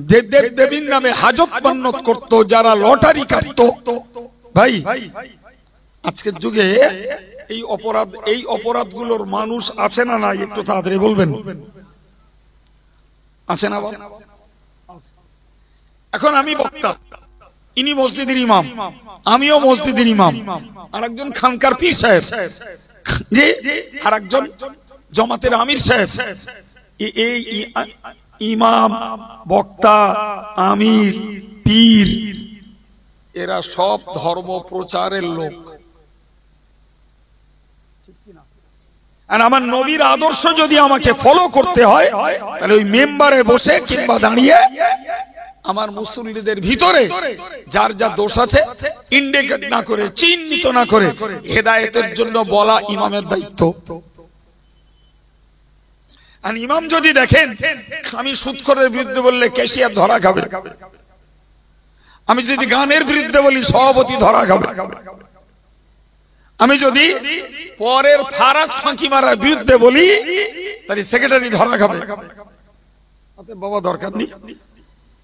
Speaker 1: দেব দেবীর নামে হাজত মান্নত করত, যারা লটারি কাটতো, ভাই আজকের যুগে এই অপরাধগুলোর মানুষ আছে না নাই একটু তাড়াতাড়ি বলবেন, আছে না? এখন আমি বক্তা, ইনি মসজিদের ইমাম, আমিও মসজিদের ইমাম, আর একজন খানকার পীর সাহেব, যে আর একজন জামাতের আমির সাহেব। এই ইমাম, বক্তা, আমির, পীর এরা সব ধর্ম প্রচারের লোক। আর আমার নবীর আদর্শ যদি আমাকে ফলো করতে হয় তাহলে ওই মেম্বারে বসে কিংবা দাঁড়িয়ে আমার মুসল্লিদের ভিতরে যার যা দোষ আছে ইন্ডিকেট না করে, চিহ্নিত না করে হেদায়েতের জন্য বলা ইমামের দায়িত্ব। আর ইমাম যদি দেখেন আমি সুদখোরের বিরুদ্ধে বললে ক্যাশিয়ার ধরা খাবে, আমি যদি গানের বিরুদ্ধে বলি সভাপতি ধরা খাবে, আমি যদি পরের ফারাজ ফাঁকি মারার বিরুদ্ধে বলি তাহলে সেক্রেটারি ধরা খাবে। বাবা দরকার নেই,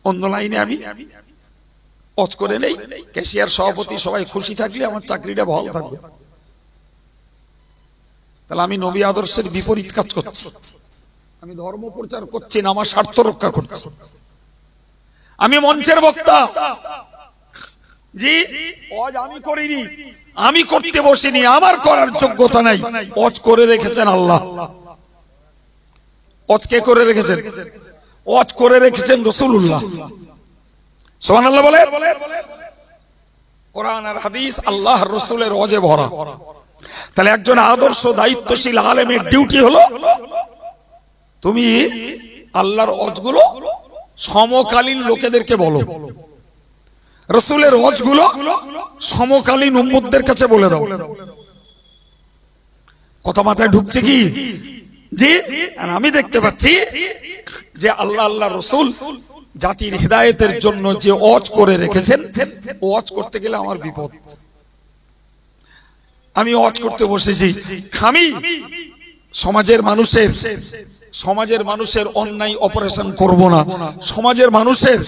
Speaker 1: অন্য লাইনে আমি অজ করে নেই, ক্যাশিয়ার সভাপতি সবাই খুশি থাকলে আমার চাকরিটা ভালো থাকবে। তাহলে আমি নবী আদর্শের বিপরীত কাজ করছি, আমি ধর্ম প্রচার করছি না, আমার স্বার্থ রক্ষা করছি। আমি মঞ্চের বক্তা, জি অজ আমি করিনি, আমি করতে বসিনি, আমার করার যোগ্যতা নাই। অজ করে রেখেছেন আল্লাহ। অজ কে করে রেখেছেন? অজ করে রেখেছেন রাসূলুল্লাহ। সুবহানাল্লাহ বলে। কোরআন আর হাদিস আল্লাহর রাসূলের অজে ভরা। তাহলে একজন আদর্শ দায়িত্বশীল আলেমের ডিউটি হলো তুমি আল্লাহর অজগুলো সমকালীন লোকেদেরকে বলো, রাসূলের ওয়াজগুলো সমকালীন উম্মতদের কাছে বলে দাও। কথা মাথায় ঢুকছে কি? জি। আর আমি দেখতে পাচ্ছি যে আল্লাহ রাসূল জাতির হিদায়াতের জন্য যে ওয়াজ করে রেখেছেন, ওয়াজ করতে গেলে আমার বিপদ। আমি ওয়াজ করতে বসেছি, আমি সমাজের মানুষের অন্যায় অপারেশন করব না, সমাজের মানুষের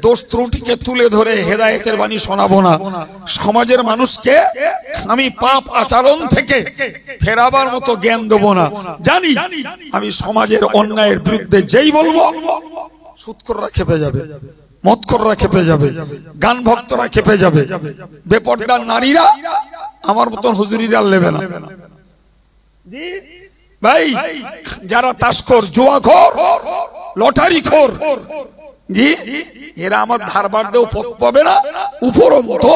Speaker 1: দোষ ত্রুটিকে তুলে ধরে হেদায়েতের বাণী শোনাবো না, সমাজের মানুষকে আমি পাপ আচরণ থেকে ফেরাবার মতো জ্ঞান দেবো না। জানি আমি সমাজের অন্যায়ের বিরুদ্ধে যেই বলবো সুদখোররা খেপে যাবে, মদখোররা খেপে যাবে, গান ভক্তরা খেপে যাবে, বেপরদার নারীরা আমার মতন হুজুরিরা নেবে না। জি ভাই, যারা তাসখোর, জুয়াখোর, লটারিখোর, জি এরা আমার ধারবার দেও পথ পাবে না, উপরন্তু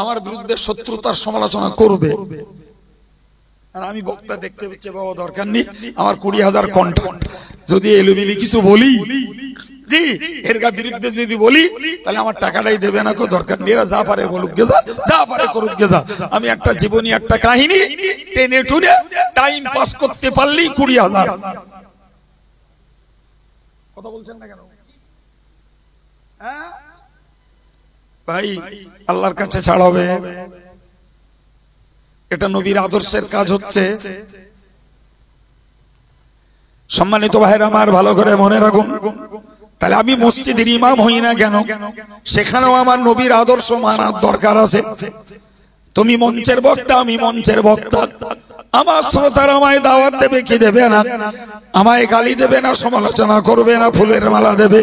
Speaker 1: আমার বিরুদ্ধে শত্রুতার সমালোচনা করবে। আর আমি বক্তা দেখতে পাচ্ছি বাবা দরকার নেই, আমার 20,000 কন্ট্যাক্ট, যদি এলোমেলি কিছু বলি, জি এর বিরুদ্ধে যদি বলি তাহলে আমার টাকাটাই দেবে না, কেউ দরকার নেই, এরা যা পারে বলুক গেজা, যা পারে করুক গেজা। আমি একটা জীবনী, একটা কাহিনী টেনে টুনে টাইম পাস করতে পারলেই 20,000। কথা বলছেন না কেন ভাই? আল্লাহর কাছে ছাড়াবে, এটা নবীর আদর্শের কাজ হচ্ছে। সম্মানিত ভাইরা আমার, ভালো করে মনে রাখুন, তাহলে আমি মসজিদের ইমাম হই না কেন, সেখানেও আমার নবীর আদর্শ মানার দরকার আছে। তুমি মঞ্চের বক্তা, আমি মঞ্চের বক্তা, আমার শ্রোতারা আমায় দাওয়াত দেবে কি দেবে না, আমায় গালি দেবে না, সমালোচনা করবে না, ফুলের মালা দেবে,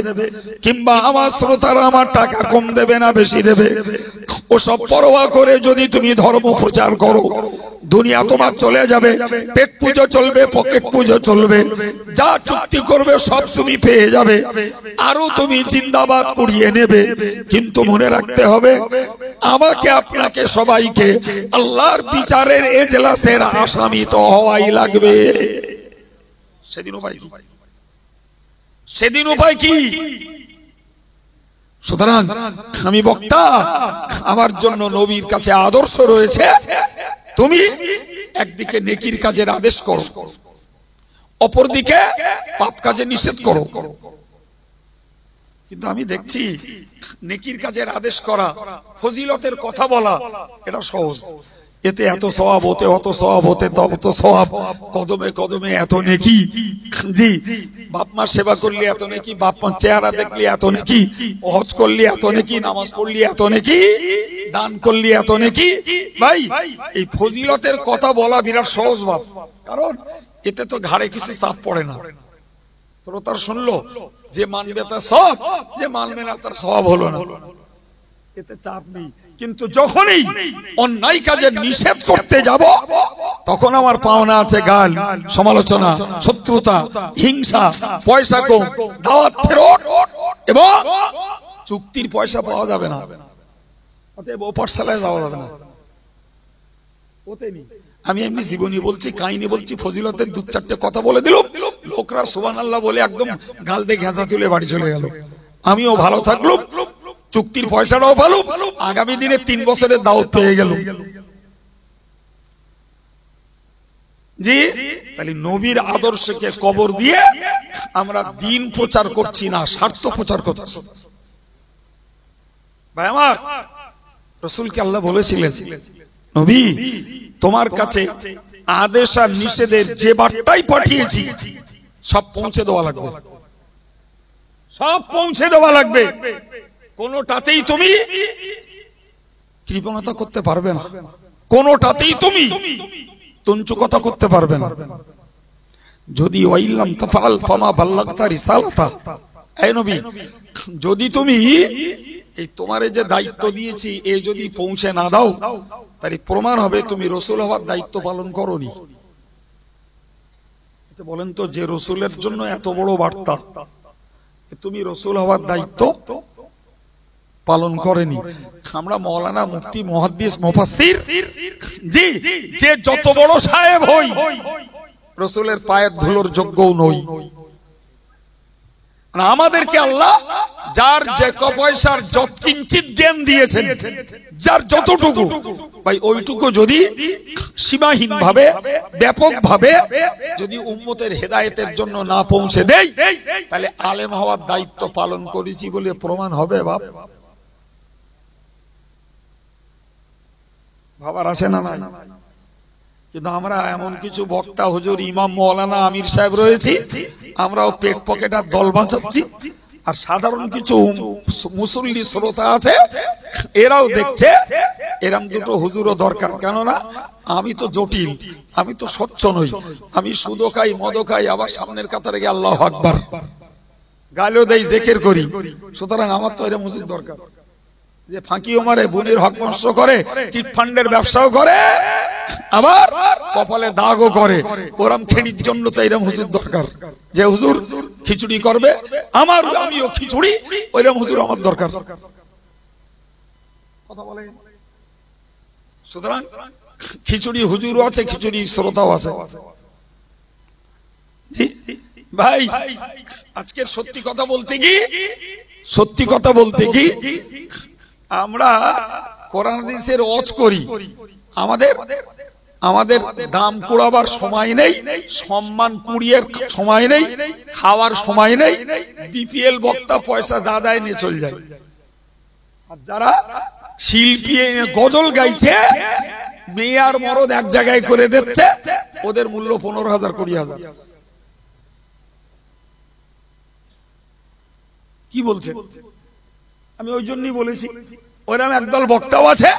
Speaker 1: কিংবা আমার শ্রোতারা আমার টাকা কম দেবে না বেশি দেবে, ও সব পরোয়া করে যদি তুমি ধর্ম প্রচার করো, দুনিয়া তোমার চলে যাবে, পেট পুজো চলবে, পকেট পুজো চলবে, যা চুক্তি করবে সব তুমি পেয়ে যাবে, আরো তুমি জিন্দাবাদ করিয়ে নেবে। কিন্তু মনে রাখতে হবে, আমাকে আপনাকে সবাইকে আল্লাহর বিচারের এজলাসের আসামি তো হওয়াই লাগবে। সেদিন উপায় কি? সেদিন উপায় কি? সুতরাং আমি বক্তা, আমার জন্য নবীর কাছে আদর্শ রয়েছে। তুমি একদিকে নেকির কাজের আদেশ করো, অপরদিকে পাপ কাজে নিষেধ করো। কিন্তু আমি দেখছি নেকির কাজের আদেশ করা, ফজিলতের কথা বলা, এটা সহজ। এতে এত সওয়াব, হতে অত সওয়াব, হতে তত সওয়াব, কদমে কদমে এত নেকি। জি, বাপ মা সেবা করলে এত নেকি, বাপ মা চেহারা দেখলে এত নেকি, হজ করলে এত নেকি, নামাজ পড়লে এত নেকি, দান করলে এত নেকি। ভাই, এই ফজিলতের কথা বলা বিরাট সহজ বাপ, কারণ এতে তো ঘাড়ে কিছু চাপ পড়ে না। শ্রোতার শুনলো, যে মানবে তার সব, যে মানবে না তার সব হলো না, এতে চাপ নেই। কিন্তু যখনই অন্যায় কাজের নিষেধ করতে যাব, তখন আমার পাওনা আছে গাল, সমালোচনা, শত্রুতা, হিংসা, পয়সা কম, দাওয়াত ফেরত, এবং চুক্তির পয়সা পাওয়া যাবে না। অতএব ও পাঠশালায় যাওয়া যাবে না। আমি এমনি জীবনী বলছি, কাহিনী বলছি, ফজিলতের দু চারটে কথা বলে দিল, লোকরা সুবহানাল্লাহ বলে একদম গাল দিয়ে ঘেঁষা তুলে বাড়ি চলে গেল। আমিও ভালো থাকলুম, চুক্তির পয়সাটাও পালুম, আগামী দিনে 3 বছরের দাওয়াত পেয়ে গেল। জি, তাহলে নবীর আদর্শকে কবর দিয়ে আমরা দিন প্রচার করছি না, স্বার্থ প্রচার করছি। ভাই আমার, রাসূলকে আল্লাহ বলেছিলেন, নবী তোমার কাছে আদেশ আর নিষেধের যে বার্তাই পাঠিয়েছি সব পৌঁছে দেওয়া লাগবে, সব পৌঁছে দেওয়া লাগবে। কোনটাতেই তুমি কৃপণতা করতে পারবে না, কোনটাতেই তুমি তঞ্চুকতা করতে পারবে না। যদি ওয়াইলাম তাফআল ফামা বাল্লাগতা রিসালাতা, এই নবী যদি তুমি এই তোমার যে দায়িত্ব দিয়েছি এ যদি পৌঁছে না দাও, তার প্রমাণ হবে তুমি রাসূল হওয়ার দায়িত্ব পালন করোনি। আচ্ছা বলেন তো, যে রাসূলের জন্য এত বড় বার্তা, তুমি রাসূল হওয়ার দায়িত্ব পালন করেনি। আমরা মাওলানা, মুফতি, মুহাদ্দিস, মুফাসসির, জি, যে যত বড় সাহেব হই, রাসূলের পায়ের ধুলোর যোগ্যও নই। আমাদেরকে আল্লাহ যার যে পয়সার যত কিঞ্চিত জ্ঞান দিয়েছেন, যার যতটুকু, ভাই ওইটুকু যদি সীমাহীন ভাবে, ব্যাপক ভাবে যদি উম্মতের হেদায়েতের জন্য না পৌঁছে দেই, তাহলে আলেম হওয়ার দায়িত্ব পালন করেছি বলে প্রমাণ হবে বাপ। ভাবার আছে না নাই? কিন্তু আমরা এমন কিছু বক্তা, হুজুর, ইমাম, মাওলানা, আমির সাহেব রয়েছি, আমরাও পেট পকেটার দল বাঁচাচ্ছি, আর সাধারণ কিছু মুসল্লি শ্রোতা আছে, এরাও দেখছে এরম দুটো হুজুরও দরকার। কেননা আমি তো জটিল, আমি তো স্বচ্ছ নই, আমি সুদও খাই, মদও খাই, আবার সামনের কাতারে গিয়ে আল্লাহু আকবার গালিও দেই, জিকির করি। সুতরাং আমার তো এরম হুজুর দরকার, যে ফাঁকিও মারে, বোনের হক নষ্ট করে, চিট ফান্ডের ব্যবসাও করে, আবার কপালে দাগও করে। ওরম খেড়ির জন্য তো এরম হুজুর দরকার, যে হুজুর খিচুড়ি করবে, আমিও খিচুড়ি, ওইরকম হুজুর আমার দরকার। কথা বলে। সুতরাং খিচুড়ি হুজুরও আছে, খিচুড়ি শ্রোতাও আছে। জি ভাই, আজকের সত্যি কথা বলতে কি আমরা কোরআন হাদিসের ওয়াজ করি, আমাদের দাম কুড়াবার সময় নেই, সম্মান কুড়িয়ে সময় নেই, খাওয়ার সময় নেই। বিপিএল বক্তা পয়সা দাদায় নিয়ে চলে যায়, আর যারা শিল্পী গজল গাইছে, মেয়ে আর মরদ এক জায়গায় করে দিচ্ছে, ওদের মূল্য 15,000 20,000। কি বলছে? আমি ওই জন্যই বলেছি, ওরকম একদল বক্তাও আছে,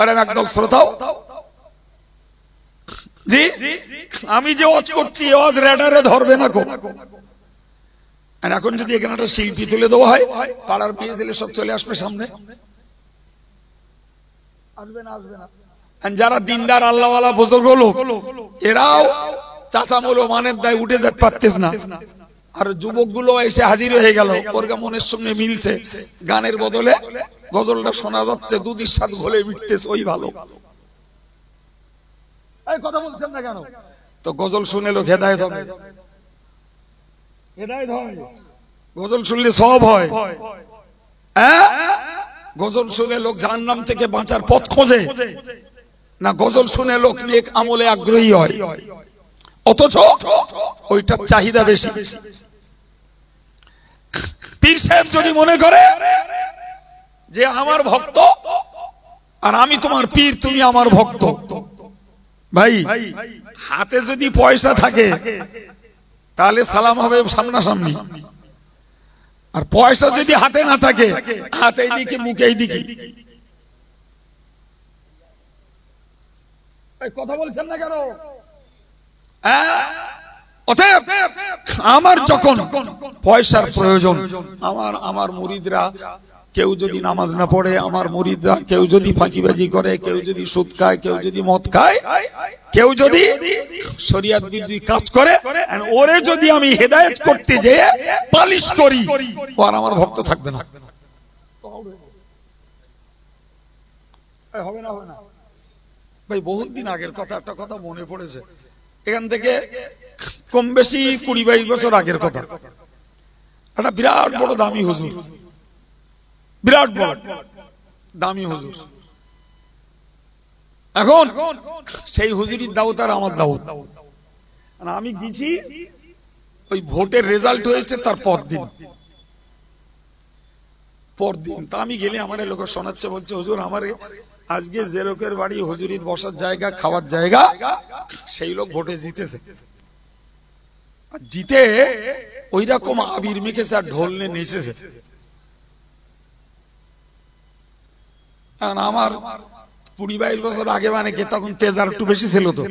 Speaker 1: ওরকম একদল শ্রোতাও। জি, আমি যে ওয়াজ করছি, ওয়াজ রেডারে ধরবে না কো। আর এখন যদি এখানে একটা শিল্পী তুলে দেওয়া হয়, পাড়ার মেয়ে ছেলে সব চলে আসবে সামনে। আসবে না, আসবে না। যারা দিনদার আল্লাহওয়ালা বুজুর্গ লোক, এরাও চাচামোলো মানের দায় উঠে যেতে পারতেছ না। আর যুবক গুলো এসে হাজির হয়ে গেল, ওর মনের সঙ্গে মিলছে, গানের বদলে গজলটা শোনা যাচ্ছে, দুদির সাথে ঘোলে মিটতেছে, ওই ভালো। কথা বলছেন না কেন? তো গজল শুনে লোক হেদায়েত হবে, হেদায়েত হয়। গজল শুনলে সব হয়। গজল শুনে লোক জাহান্নাম থেকে বাঁচার পথ খোঁজে না, গজল শুনে লোক নেক আমলে আগ্রহী হয়, অথচ ওইটার চাহিদা বেশি। পীর সাহেব যদি মনে করে যে আমার ভক্ত আর আমি তোমার পীর, তুমি আমার ভক্ত, ভাই হাতে যদি পয়সা থাকে তাহলে সালাম হবে সামনাসামনি, আর পয়সা যদি হাতে না থাকে হাতে দিকে মুখেই দিকে। কথা বলছেন না কেন? অতএব আমার যখন পয়সার প্রয়োজন, আমার মুরিদরা কেউ যদি নামাজ না পড়ে, আমার মুরিদরা কেউ যদি ফাঁকিবাজি করে, কেউ যদি সুদ খায়, কেউ যদি মদ খায়, কেউ যদি শরিয়ত বিরোধী কাজ করে, ওরে যদি আমি হেদায়েত করতে যেয়ে পালিশ করি, ও আর আমার ভক্ত থাকবে না। হবে না, হবে না ভাই। বহুত দিন আগের কথা, একটা কথা মনে পড়েছে, এখান থেকে কম বেশি 20-22 বছর আগের কথা। একটা বিরাট বড় দামি হুজুর, বিরাট বড় দামি হুজুর। এখন সেই হুজুরির দাওয়াত আর আমার দাওয়াত। আমি গেছি, ওই ভোটের রেজাল্ট হয়েছে তার পরদিন। তা আমি গেলে আমার লোক শোনাচ্ছে, বলছে হুজুর আমার আজকে যে লোকের বাড়ি হুজুরির বসার জায়গা, খাওয়ার জায়গা, সেই লোক ভোটে জিতেছে। জিতে ওই রকম আবির মেখেছে আর ঢোল নিয়ে নেচেছে। আমার 20-22 বছর আগে, মানে কি তখন তেজ আর একটু বেশি ছিল। তো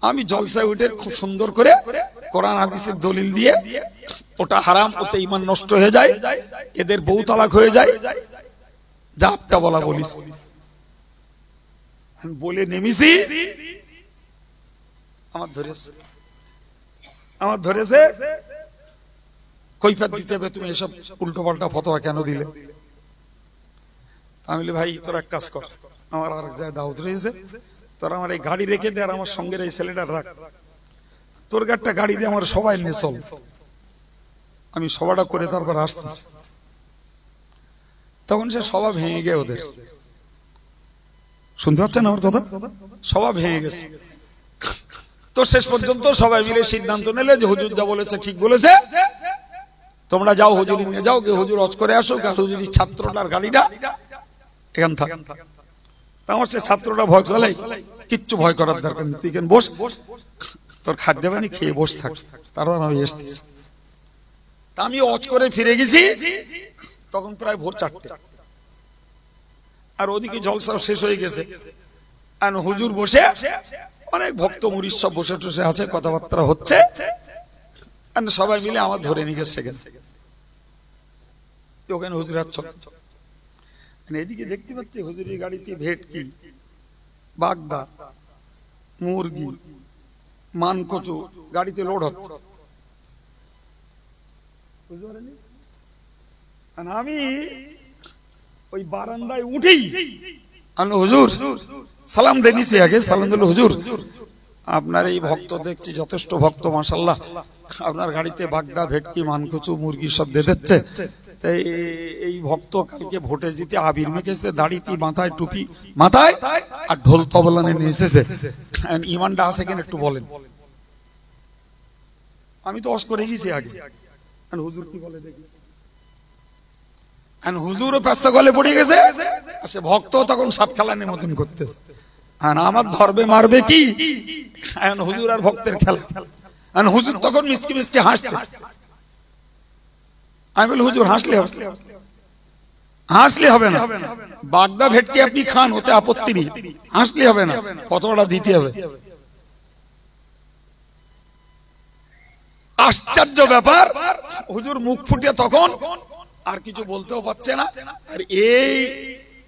Speaker 1: আমি জলসায় উঠে খুব সুন্দর করে কোরআন হাদিসের দলিল দিয়ে, ওটা হারাম, ওতে ঈমান নষ্ট হয়ে যায়, এদের বউ তালাক হয়ে যায়, জাপটা বলা বলিস বলে নেমেছি। আমার ধরেছে কৈফিয়ত দিতে হবে, তুমি এসব উল্টো পাল্টা ফতোয়া কেন দিলে? আমি বলি ভাই তোর এক কাজ কর, আমার আর এক জায়গায় দাওয়াত রয়েছে, তোর আমার এই গাড়ি রেখে দে, আর আমার সঙ্গের এই ছেলেটার রাখ, তোর একটা গাড়ি দিয়ে আমার সবাই নিয়ে চল, আমি সভাটা করে তারপর আসতেছি। তখন সে সভা ভেঙে গে ওদের, শুনতে পাচ্ছেন আমার কথা? সভা ভেঙে গেছে। তো শেষ পর্যন্ত সবাই মিলে সিদ্ধান্ত নিলে যে হুজুর যা বলেছে ঠিক বলেছে, তোমরা যাও হুজুরি নিয়ে যাও, কে হুজুর হজ করে আসো, কে হুজুরির ছাত্রটার গাড়িটা এখান থাক। আমার সে ছাত্রটা ভয় চলে, কিচ্ছু ভয় করার দরকার নেই, তুই এখানে বস, তোর খাদ্য পানি খেয়ে বস থাক, তারপর আমি এসেছি। তা আমি হজ করে ফিরে গেছি, তখন প্রায় ভোর 4টে, আর ওদিকে জলসা শেষ হয়ে গেছে। আর হুজুর বসে, অনেক ভক্ত মুরিদ সব বসে টসে আছে, কথাবার্তা হচ্ছে, সবাই মিলে আমার ধরে নিয়ে গেছে ওখানে হুজুর হাত। এদিকে দেখতে পাচ্ছি হুজুরের গাড়িতে ভেটকি, বাগদা, মুরগি, মানকচু গাড়িতে লোড হচ্ছে। আমি ওই বারান্দায় উঠেই হুজুর সালাম দেনিছি, আগে সালাম দিল, হুজুর আপনার এই ভক্ত দেখছি যথেষ্ট ভক্ত, মাশাআল্লাহ, আপনার গাড়িতে বাগদা, ভেটকি, মানকচু, মুরগি সব দিয়ে দিচ্ছে। এই ভক্ত কালকে ভোটে জিতে আবির মেখেছে, দাড়িতে, মাথায় টুপি মাথায়, আর ঢোল তবলা নিয়ে এসেছে, ইমানটা আছে কিনা একটু বলেন। আমি তো অস করে গেছি আগে, হুজুর কি বলে দেখি। হুজুরও পেস্তা গলে পড়ে গেছে, আর সে ভক্ত তখন সাত খেলানের মতন করতেছে। আমার ধরবে মারবে কি, হুজুর আর ভক্তের খেলা। হুজুর তখন মিসকি মিসকি হাসতেছে। আমি বলি হুজুর হাসলে হবে না, বাগদা ভেটকি আপনি খান, ওতে আপত্তি নেই, হাসলে হবে না, কতটা দিতে হবে। আশ্চর্য ব্যাপার, হুজুর মুখ ফুটে তখন আর কিছু বলতেও পারছে না। আর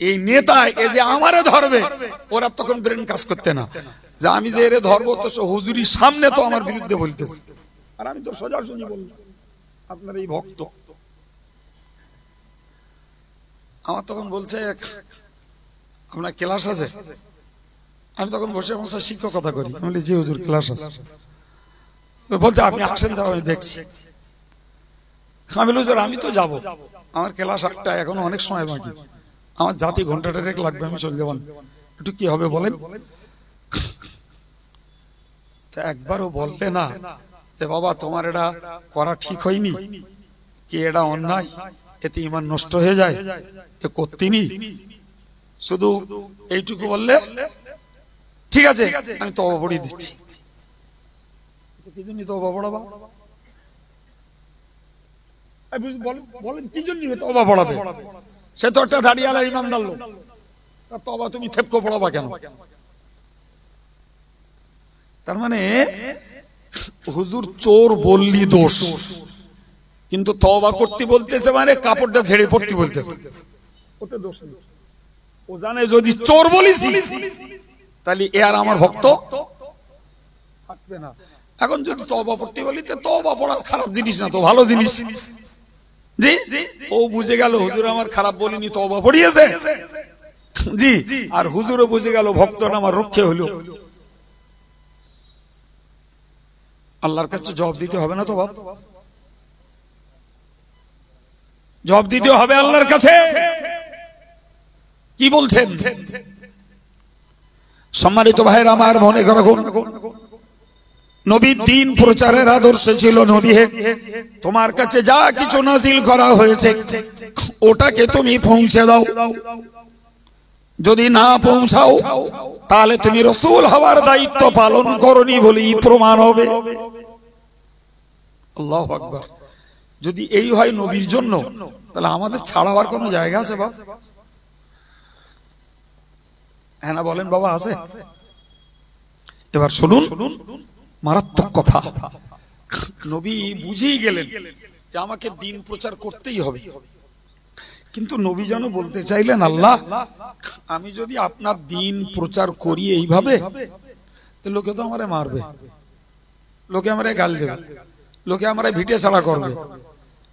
Speaker 1: এই নেতা এই যে আমারে ধরবে, ওরা তখন ব্রেন কাজ করতে না, যে আমি যে এরে ধরবো তো হুজুরির সামনে তো আমার বিরুদ্ধে বলতেছে, আর আমি তো সোজাসুজি বললাম আপনার এই ভক্ত। আমার তখন বলছে আপনার ক্লাস আছে, আমি তখন বসে আমার সাথে শিক্ষকতা করি, আমি বলি জি হুজুর ক্লাস আছে। বলছে আপনি আসেন, তাহলে আমি দেখছি। আমি বলি আমি তো যাবো, আমার ক্লাস 8টা, এখনো অনেক সময় বাকি, আমার জাতি ঘন্টাটা লাগবে, আমি চলে যাবো, একটু কি হবে বলেন। একবারও বললে না যে বাবা তোমার এটা করা ঠিক হয়নি, কি এটা অন্যায়, এতে ইমান নষ্ট হয়ে যায়, এ করতেনি। শুধু এইটুকু বললে ঠিক আছে আমি তওবা পড়িয়ে দিচ্ছি। কি জন্য তওবা পড়াবা? বলেন কি জন্য তওবা পড়াবে? সে তো একটা দাঁড়িয়ালা ইমানদার লোক, তওবা তুমি থেপকো পড়াবা কেন? তার মানে হুজুর চোর বললি দোষ, কিন্তু তওবা করতে বলতেছে মানে কাপড়টা ঝেড়ে পড়তে বলতেছে, ওতে দোষ নেই। ও জানে যদি চোর বলিস তাহলে এ আর আমার ভক্ত থাকবে না। এখন যদি তওবা পড়তে বলি তো তওবা পড়া খারাপ জিনিস না, তো ভালো জিনিস। জি, ও বুঝে গেল হুজুর আমার খারাপ বলিনি, তওবা পড়িয়েছে। জি, আর হুজুরও বুঝে গেল ভক্তটা আমার রক্ষে হলো। আল্লাহর কাছে জবাব দিতে হবে না তো বাপ? জবাব দিতে হবে আল্লাহর কাছে। কি বলছেন? সম্মানিত ভাইরা আমার, মনে রাখুন নবীর দ্বীন প্রচারের আদর্শ ছিল, নবী হে তোমার কাছে যা কিছু নাজিল করা হয়েছে ওটাকে তুমি পৌঁছে দাও, যদি না পৌঁছাও তাহলে তুমি রাসূল হওয়ার দায়িত্ব পালন করনি বলেই প্রমাণ হবে। আল্লাহু আকবার। যদি এই হয় নবীর জন্য, তাহলে আমাদের ছাড়া হওয়ার কোনো জায়গা আছে বাবা? হ্যাঁ না বলেন বাবা, আছে? এবার শুনুন মারাত্মক কথা। নবী বুঝেই গেলেন যে আমাকে দ্বীন প্রচার করতেই হবে, কিন্তু নবী যেন বলতে চাইলেন আল্লাহ আমি যদি আপনার দ্বীন প্রচার করি এইভাবে, তো লোকে তো আমারে মারবে, লোকে আমারে গাল দেবে, লোকে আমারে ভিটে ছাড়া করবে,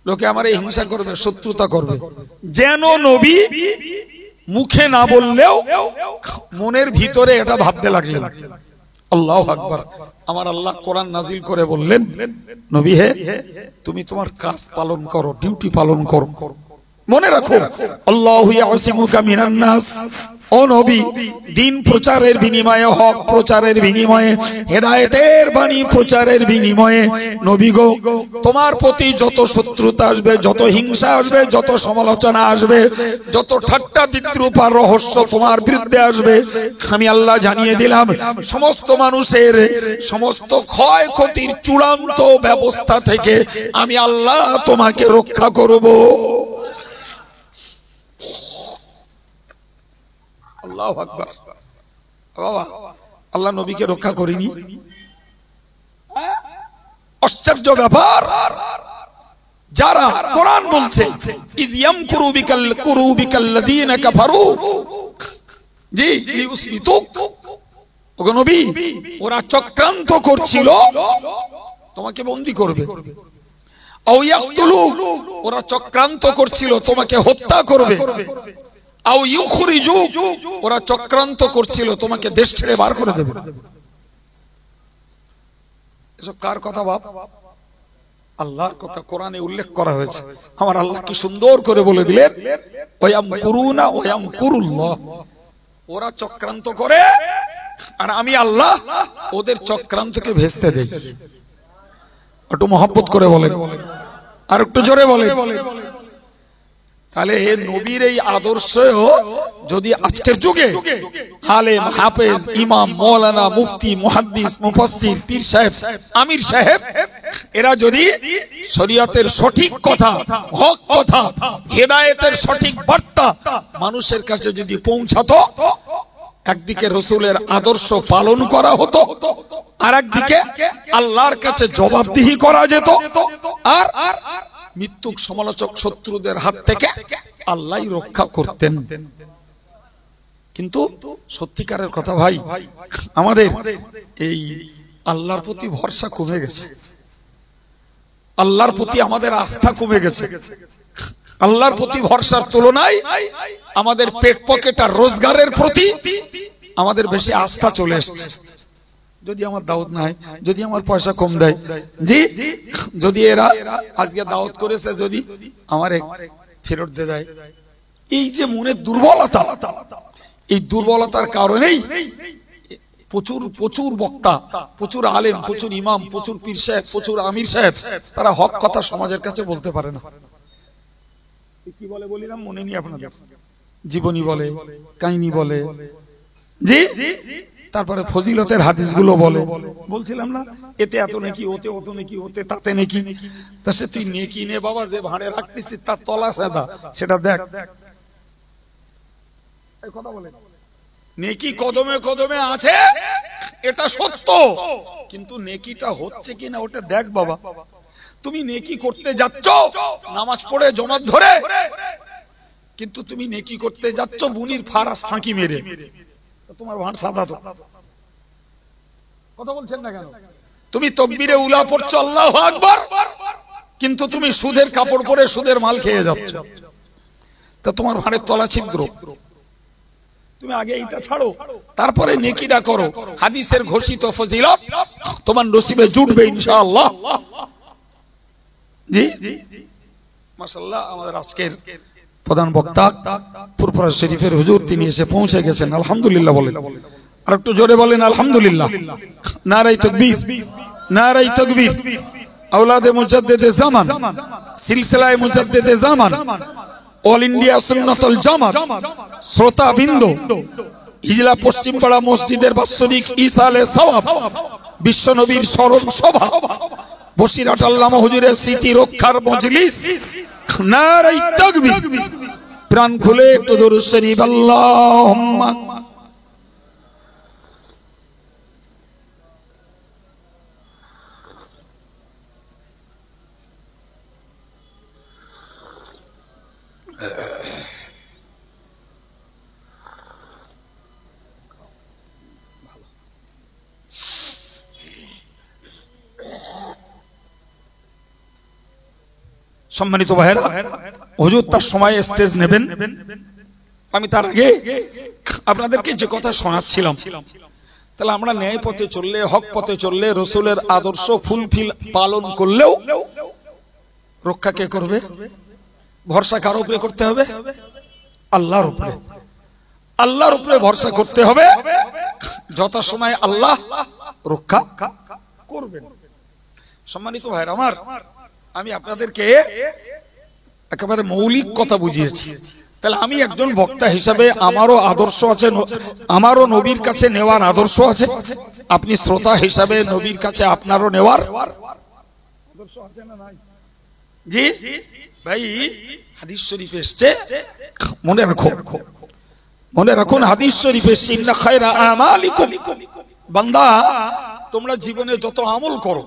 Speaker 1: লোকে আমারে হিংসা করবে, শত্রুতা করবে। যেন নবী মুখে না বললেও মনের ভিতরে এটা ভাবতে লাগলেন। আল্লাহু আকবার। আমার আল্লাহ কোরআন নাজিল করে বললেন নবী হে তুমি তোমার কাজ পালন করো, ডিউটি পালন করো। মনে রাখো আল্লাহু ইয়াসিমুকা মিনান নাস, ও নবী দ্বীন প্রচারের বিনিময়ে, হক প্রচারের বিনিময়ে, হেদায়েতের বাণী প্রচারের বিনিময়ে নবী গো তোমার প্রতি যত শত্রুতা আসবে, যত হিংসা আসবে, যত সমালোচনা আসবে, যত ঠাট্টা বিদ্রূপ আর রহস্য তোমার বিরুদ্ধে আসবে, আমি আল্লাহ জানিয়ে দিলাম সমস্ত মানুষের সমস্ত ক্ষয়ক্ষতির চূড়ান্ত ব্যবস্থা থেকে আমি আল্লাহ তোমাকে রক্ষা করব। আল্লাহু আকবার। বাবা আল্লাহ নবীকে রক্ষা করেনি? আশ্চর্য ব্যাপার। যারা কোরআন বলছে ইয ইয়ামকুরু বিকাল্লাযীনা কাফারু, জি লিউসবিতুক, ওগো নবী ওরা চক্রান্ত করছিল তোমাকে বন্দী করবে, আও ইয়াকতুলুক ওরা চক্রান্ত করছিল তোমাকে হত্যা করবে, আও ইউখরিজুক ওরা চক্রান্ত করছিল তোমাকে দেশ ছেড়ে বার করে দেবে। এসব কার কথা বাপ? আল্লাহর কথা কোরআনে উল্লেখ করা হয়েছে। আমার আল্লাহ কি সুন্দর করে বলে দিলেন ওয়ায়ামকুরুনা ওয়ায়ামকুরুল্লাহ, ওরা চক্রান্ত করে আর আমি আল্লাহ ওদের চক্রান্তকে ভেস্তে দেই। একটু মহব্বত করে বলেন, আর একটু জোরে বলেন। তাহলে নবীর এই আদর্শ যদি আজকের যুগে আলেম, হাফেজ, ইমাম, মাওলানা, মুফতি, মুহাদ্দিস, মুফাসসির, পীর সাহেব, আমির সাহেব এরা যদি শরীয়তের সঠিক কথা, হক কথা, হেদায়েতের সঠিক বার্তা মানুষের কাছে যদি পৌঁছাতো, একদিকে রাসূলের আদর্শ পালন করা হতো, আর একদিকে আল্লাহর কাছে জবাবদিহি করা যেত, আর মৃত্যুক সমালোচক শত্রুদের হাত থেকে আল্লাহই রক্ষা করতেন। কিন্তু সত্যিকারের কথা ভাই, আমাদের এই আল্লাহর প্রতি ভরসা কমে গেছে, আল্লাহর প্রতি আমাদের আস্থা কমে গেছে। আল্লাহর প্রতি ভরসার তুলনায় আমাদের পেট পকেট আর রোজগারের প্রতি আমাদের বেশি আস্থা চলে এসছে। যদি আমার দাওয়াত না হয়, যদি আমার পয়সা কম দেয়, জি যদি এরা আজকে দাওয়াত করেছে যদি আমার ফেরত দিয়ে দেয়, এই যে মনের দুর্বলতা, এই দুর্বলতার কারণেই প্রচুর প্রচুর বক্তা, প্রচুর আলেম, প্রচুর ইমাম, প্রচুর পীর সাহেব, প্রচুর আমির সাহেব, তারা হক কথা সমাজের কাছে বলতে পারে না। কি বলে বলিলাম মনে নেই আপনাদের? জীবনী বলে, কাহিনী বলে, জি তারপরে ফজিলতের হাদিসগুলো বলে। বলছিলাম না এতে এত নাকি, ওতে অত নাকি, ওতে তাতে নাকি। তা সে তুই নেকি নে বাবা, যে ভাড়ে রাখতেছিস তার তলা সাদা, সেটা দেখ। কথা বলে নেকি কদমে কদমে আছে, এটা সত্য, কিন্তু নেকিটা হচ্ছে কিনা ওটা দেখ বাবা। তুমি নেকি করতে যাচ্ছ নামাজ পড়ে জমাত ধরে, কিন্তু তুমি নেকি করতে যাচ্ছ বুনির ফারাস ফাঁকি মেরে, তোমার ভাঁড় সাদা তো। কথা বলছেন না কেন? তুমি তকবীরে উলা পড়ছো আল্লাহু আকবার, কিন্তু তুমি সুদের কাপড় পরে সুদের মাল খেয়ে যাচ্ছ, তা তোমার ভাঁড়ের তলা ছিদ্র। তুমি আগে এইটা ছাড়ো, তারপরে নেকিটা করো। হাদিসের ঘোষিত ফজিলত তোমার নসিবে জুটবে ইনশাআল্লাহ। জি মাশাআল্লাহ, আমাদের আজকের প্রধান বক্তা ফুরফুরা শরীফের হুজুর, তিনি এসে পৌঁছে গেছেন। আলহামদুলিল্লাহ বলেন, আর একটু জোরে বলেন আলহামদুলিল্লাহ। নারায়ে তাকবীর, নারায়ে তাকবীর। আওলাদে মুজাদ্দিদে জামান, সিলসিলায়ে মুজাদ্দিদে জামান, অল ইন্ডিয়া সুন্নাতুল জামাত শ্রোতা বিন্দু, হিজলা পশ্চিমপাড়া মসজিদের বাৎসরিক ইসালে সওয়াব বিশ্ব নবীর স্মরণ সভা, বসিরহাট আল্লামা হুজুরের স্মৃতি রক্ষার মজলিস, নারায়ে তাকবীর। প্রাণ খুলে একটু দরুদ শরীফ আল্লাহুম্মা। সম্মানিত ভাইরা, হুজুর তার সময় স্টেজ নেবেন। আমি তার আগে আপনাদেরকে যে কথা শোনাচ্ছিলাম, তাহলে আমরা ন্যায় পথে চললে, হক পথে চললে, রসুলের আদর্শ ফুলফিল পালন করলেও রক্ষা কে করবে? ভরসা কার উপরে করতে হবে? আল্লাহর উপরে। আল্লাহর উপরে ভরসা করতে হবে, যথাসময়ে আল্লাহ রক্ষা করবেন। সম্মানিত ভাইরা আমার, আমি আপনাদেরকে একেবারে মৌলিক কথা বুঝিয়েছি। তাহলে আমি একজন বক্তা হিসাবে আমারও আদর্শ আছে, আমারও নবীর কাছে নেওয়ার আদর্শ আছে। আপনি শ্রোতা হিসাবে নবীর কাছে আপনারও নেওয়ার আদর্শ আছে না নাই? জি ভাই, হাদিস শরীফ এসেছে, মনে রাখো, মনে রাখুন, হাদিস শরীফ এসেছে, ইন্না খায়রা আমালিকুম, বান্দা তোমরা জীবনে যত আমল করো,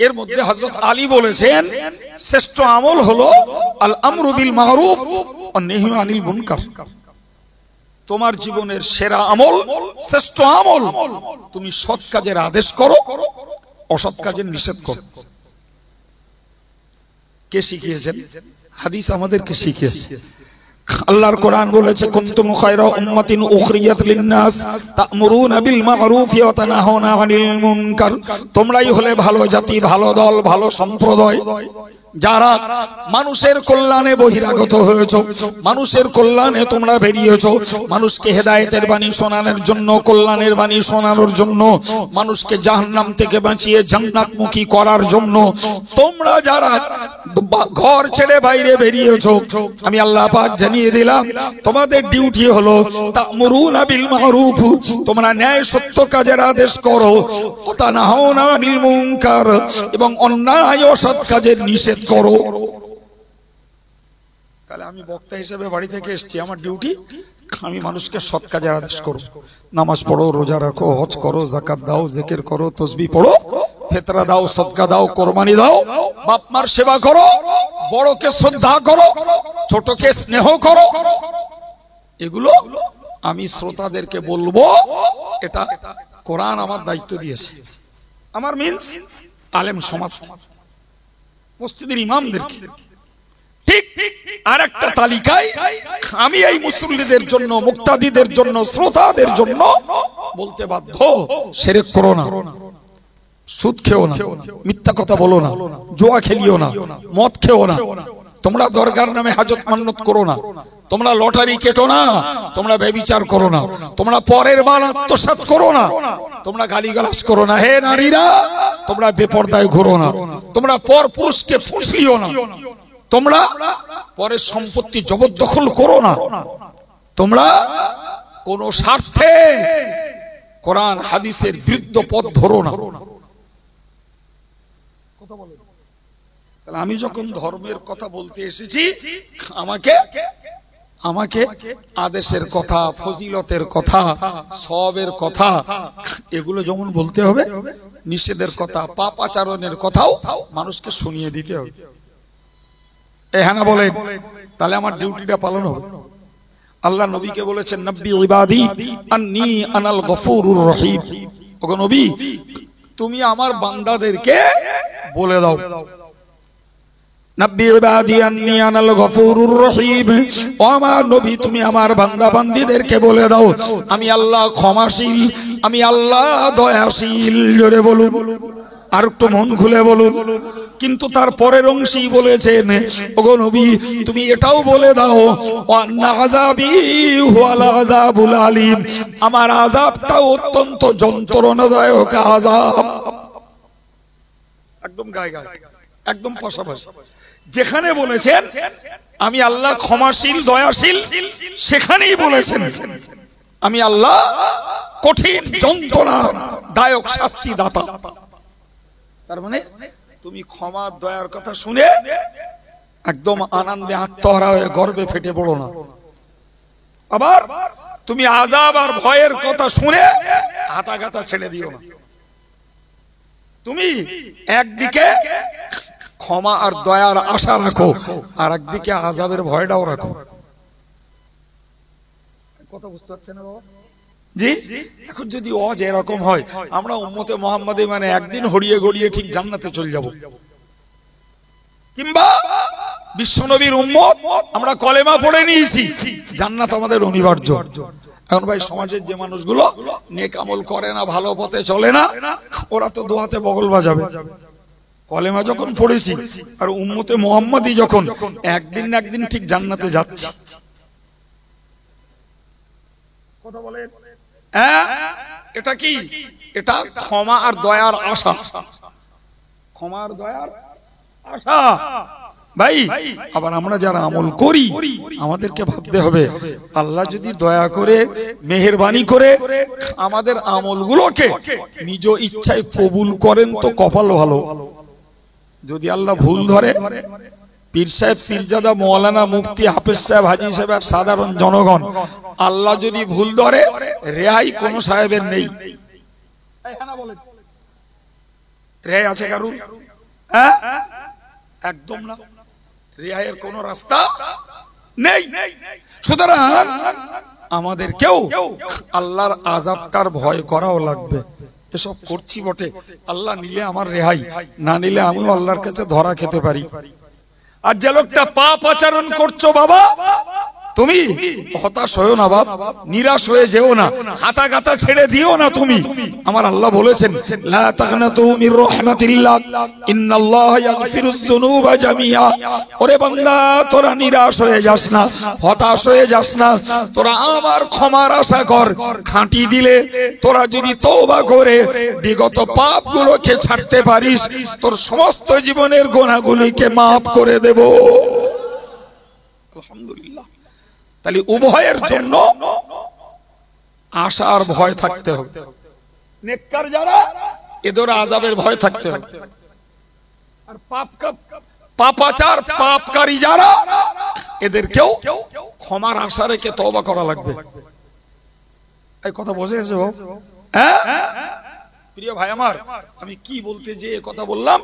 Speaker 1: এর মধ্যে হযরত আলী বলেছেন শ্রেষ্ঠ আমল হলো আল আমরু বিল মারুফ ওয়ান নাহয়ু আনিল মুনকার। তোমার জীবনের সেরা আমল, শ্রেষ্ঠ আমল, তুমি সৎ কাজের আদেশ করো, অসৎ কাজের নিষেধ করো। কে শিখিয়েছেন? হাদিস আমাদেরকে শিখিয়েছে। আল্লাহর কোরআন বলেছে, কুনতুম খায়রা উম্মাতিন উখরিজাত লিন-নাস তা'মুরুনা বিল মা'রুফি ওয়া তানহাউনা আনিল মুনকার। তোমরাই হলে ভালো জাতি, ভালো দল, ভালো সম্প্রদায়, যারা মানুষের কল্যাণে বহিরাগত হয়েছো, মানুষের কল্যাণে তোমরা বেরিয়েছো, মানুষকে হেদায়েতের বাণী শোনানোর জন্য, কল্যাণের বাণী শোনানোর জন্য, মানুষকে জাহান্নাম থেকে বাঁচিয়ে জান্নাতমুখী করার জন্য তোমরা যারা ঘর ছেড়ে বাইরে বেরিয়েছো, আমি আল্লাহ পাক জানিয়ে দিলাম তোমাদের ডিউটি হলো তা'মুরুনা বিল মা'রুফ, তোমরা ন্যায় সত্য কাজের আদেশ করো, ওয়া তানহাউনা আনিল মুনকার, এবং অন্যায় অসৎ কাজের নিষেধ করো। তাহলে আমি বক্তা হিসেবে বাড়ি থেকে এসেছি, আমার ডিউটি আমি মানুষকে সৎ কাজের আদেশ করব। নামাজ পড়ো, রোজা রাখো, হজ করো, যাকাত দাও, জিকির করো, তাসবিহ পড়ো, ফিতরা দাও, সদকা দাও, কুরবানি দাও, বাপ মার সেবা করো, বড়কে শ্রদ্ধা করো, ছোটকে স্নেহ করো। এগুলো আমি শ্রোতাদেরকে বলবো, এটা কোরআন আমার দায়িত্ব দিয়েছে। আমার মিন্স আলেম সমাজ, মসজিদের ইমামদেরকে। ঠিক আর একটা তালিকায় আমি এই মুসল্লিদের জন্য, মুক্তাদিদের জন্য, শ্রোতাদের জন্য বলতে বাধ্য, শিরক করো না, সুদ খেও না, মিথ্যা কথা বলো না, জুয়া খেলিও না, মদ খেও না, তোমরা দরগার নামে হাজত মান্নত করো না, তোমরা লটারি কেটো না, তোমরা ব্যভিচার করো না, তোমরা পরের মাল আত্মসাৎ করো না, তোমরা গালিগালাজ করো না, হে নারীরা তোমরা বেপরদায় ঘুরো না, তোমরা পর পুরুষকে ফুসলিও না, তোমরা পরের সম্পত্তি জবরদখল করো না, তোমরা কোন স্বার্থে কোরআন হাদিসের বিরুদ্ধ পথ ধরো না। আমি যখন ধর্মের কথা বলতে এসেছি, আমাকে আদেশের কথা, ফজিলতের কথা, সওয়াবের কথা এগুলো যেমন বলতে হবে, নিষেধের কথা, পাপ আচরণের কথাও মানুষকে শুনিয়ে দিতে হবে। হ্যাঁ না বলেন, তাহলে আমার ডিউটিটা পালন হবে। আল্লাহ নবীকে বলেছেন, নব্বি ইবাদি আন্নী আনাল গফুরুর রহিম। ওগো নবী, তুমি আমার বান্দাদেরকে বলে দাও, নব্বি ইবাদি আন্নী আনাল গফুরুর রহিম। ও আমার নবী, তুমি আমার বান্দা বান্দীদেরকে বলে দাও, আমি আল্লাহ ক্ষমাশীল, আমি আল্লাহ দয়াশীল। জোরে বলুন, আর একটু মন খুলে বলুন। কিন্তু তার পরের অংশেই বলেছেন, ওগো নবী তুমি এটাও বলে দাও, ওয়ান্না আযাবি হুয়াল আযাবুল আলীম, আমার আযাবটাও অত্যন্ত যন্ত্রণাদায়ক আযাব। একদম গায়ে গায়ে, একদম পাশাপাশি। যেখানে বলেছেন আমি আল্লাহ ক্ষমাশীল দয়াশীল, সেখানেই বলেছেন আমি আল্লাহ কঠিন যন্ত্রণাদায়ক শাস্তি দাতা। তার মানে তুমি ক্ষমা দয়ার কথা শুনে একদম আনন্দে আত্মহারা হয়ে গর্বে ফেটে পড়ো না। আবার তুমি আযাব আর ভয়ের কথা শুনে হাতাগাতা ছেড়ে দিও না। তুমি একদিকে ক্ষমা আর দয়ার আশা রাখো, আর একদিকে আযাবের ভয়টাও রাখো। কথা বুঝতে পারছেন না বাবা? জি, এখন যদি অজ এরকম হয়, আমরা উম্মতে মুহাম্মাদী মানে একদিন হড়িয়ে গড়িয়ে ঠিক জান্নাতে চলে যাব, কিংবা বিশ্বনবীর উম্মত আমরা কলেমা পড়ে নিয়েছি, জান্নাত আমাদের অনিবার্য। এখন ভাই সমাজের যে মানুষগুলো নেক আমল করে না, ভালো পথে চলে না, ওরা তো দোয়াতে বগল বাজাবে। কলেমা যখন পড়েছি আর উম্মতে মুহাম্মাদী যখন একদিন না একদিন ঠিক জান্নাতে যাচ্ছে। কথা বলেন, এটা কি? এটা ক্ষমা আর দয়ার আশা, ক্ষমা আর দয়ার আশা। ভাই আবার আমরা যারা আমল করি, আমাদেরকে ভাবতে হবে আল্লাহ যদি দয়া করে মেহেরবানি করে আমাদের আমলগুলোকে নিজ ইচ্ছায় কবুল করেন তো কপাল ভালো। যদি আল্লাহ ভুল ধরে, পীর সাহেব, পীরজাদা, মৌলানা, মুফতি, হাফেজ সাহেব, হাজি সাহেব, সাধারণ জনগণ, আল্লাহ যদি ভুল ধরে, রেহাই কোন সাহেবের নেই। রেহাই আছে কারুর? একদম না, রেহাইয়ের কোন রাস্তা নেই। সুতরাং আমাদেরকেও আল্লাহর আযাবটার ভয় করাও লাগবে। এসব করছি বটে, আল্লাহ নিলে আমার রেহাই, না নিলে আমিও আল্লাহর কাছে ধরা খেতে পারি। আর যে লোকটা পাপ আচরণ করছো বাবা, তুমি হতাশ হয়েও না বাপ, নিরাশ হয়ে যেও না, হাতাগাতা ছেড়ে দিও না। তুমি, আমার আল্লাহ বলেছেন, লা তাগনাতু মির রাহমাতিল্লাহ ইন্নাল্লাহা ইয়াগফিরুয যুনুবা জামিআ। ওরে বান্দা, তোরা নিরাশ হয়ে যাস না, হতাশ হয়ে যাস না, তোরা আমার ক্ষমার আশা কর। খাঁটি দিলে তোরা যদি তওবা করে বিগত পাপগুলোকে ছাড়তে পারিস, তোর সমস্ত জীবনের গুনাহগুলিকে maaf করে দেব। আলহামদুলিল্লাহ। তাহলে উভয়ের জন্য আশা আর ভয় থাকতে হবে। নেককার যারা, এদের আযাবের ভয় থাকতে হবে। আর পাপাচার পাপকারী যারা, এদেরকেও ক্ষমার আশা রেখে তওবা করা লাগবে। এই কথা বুঝে এসে বাবু? হ্যাঁ প্রিয় ভাই আমার, আমি কি বলতে যে কথা বললাম,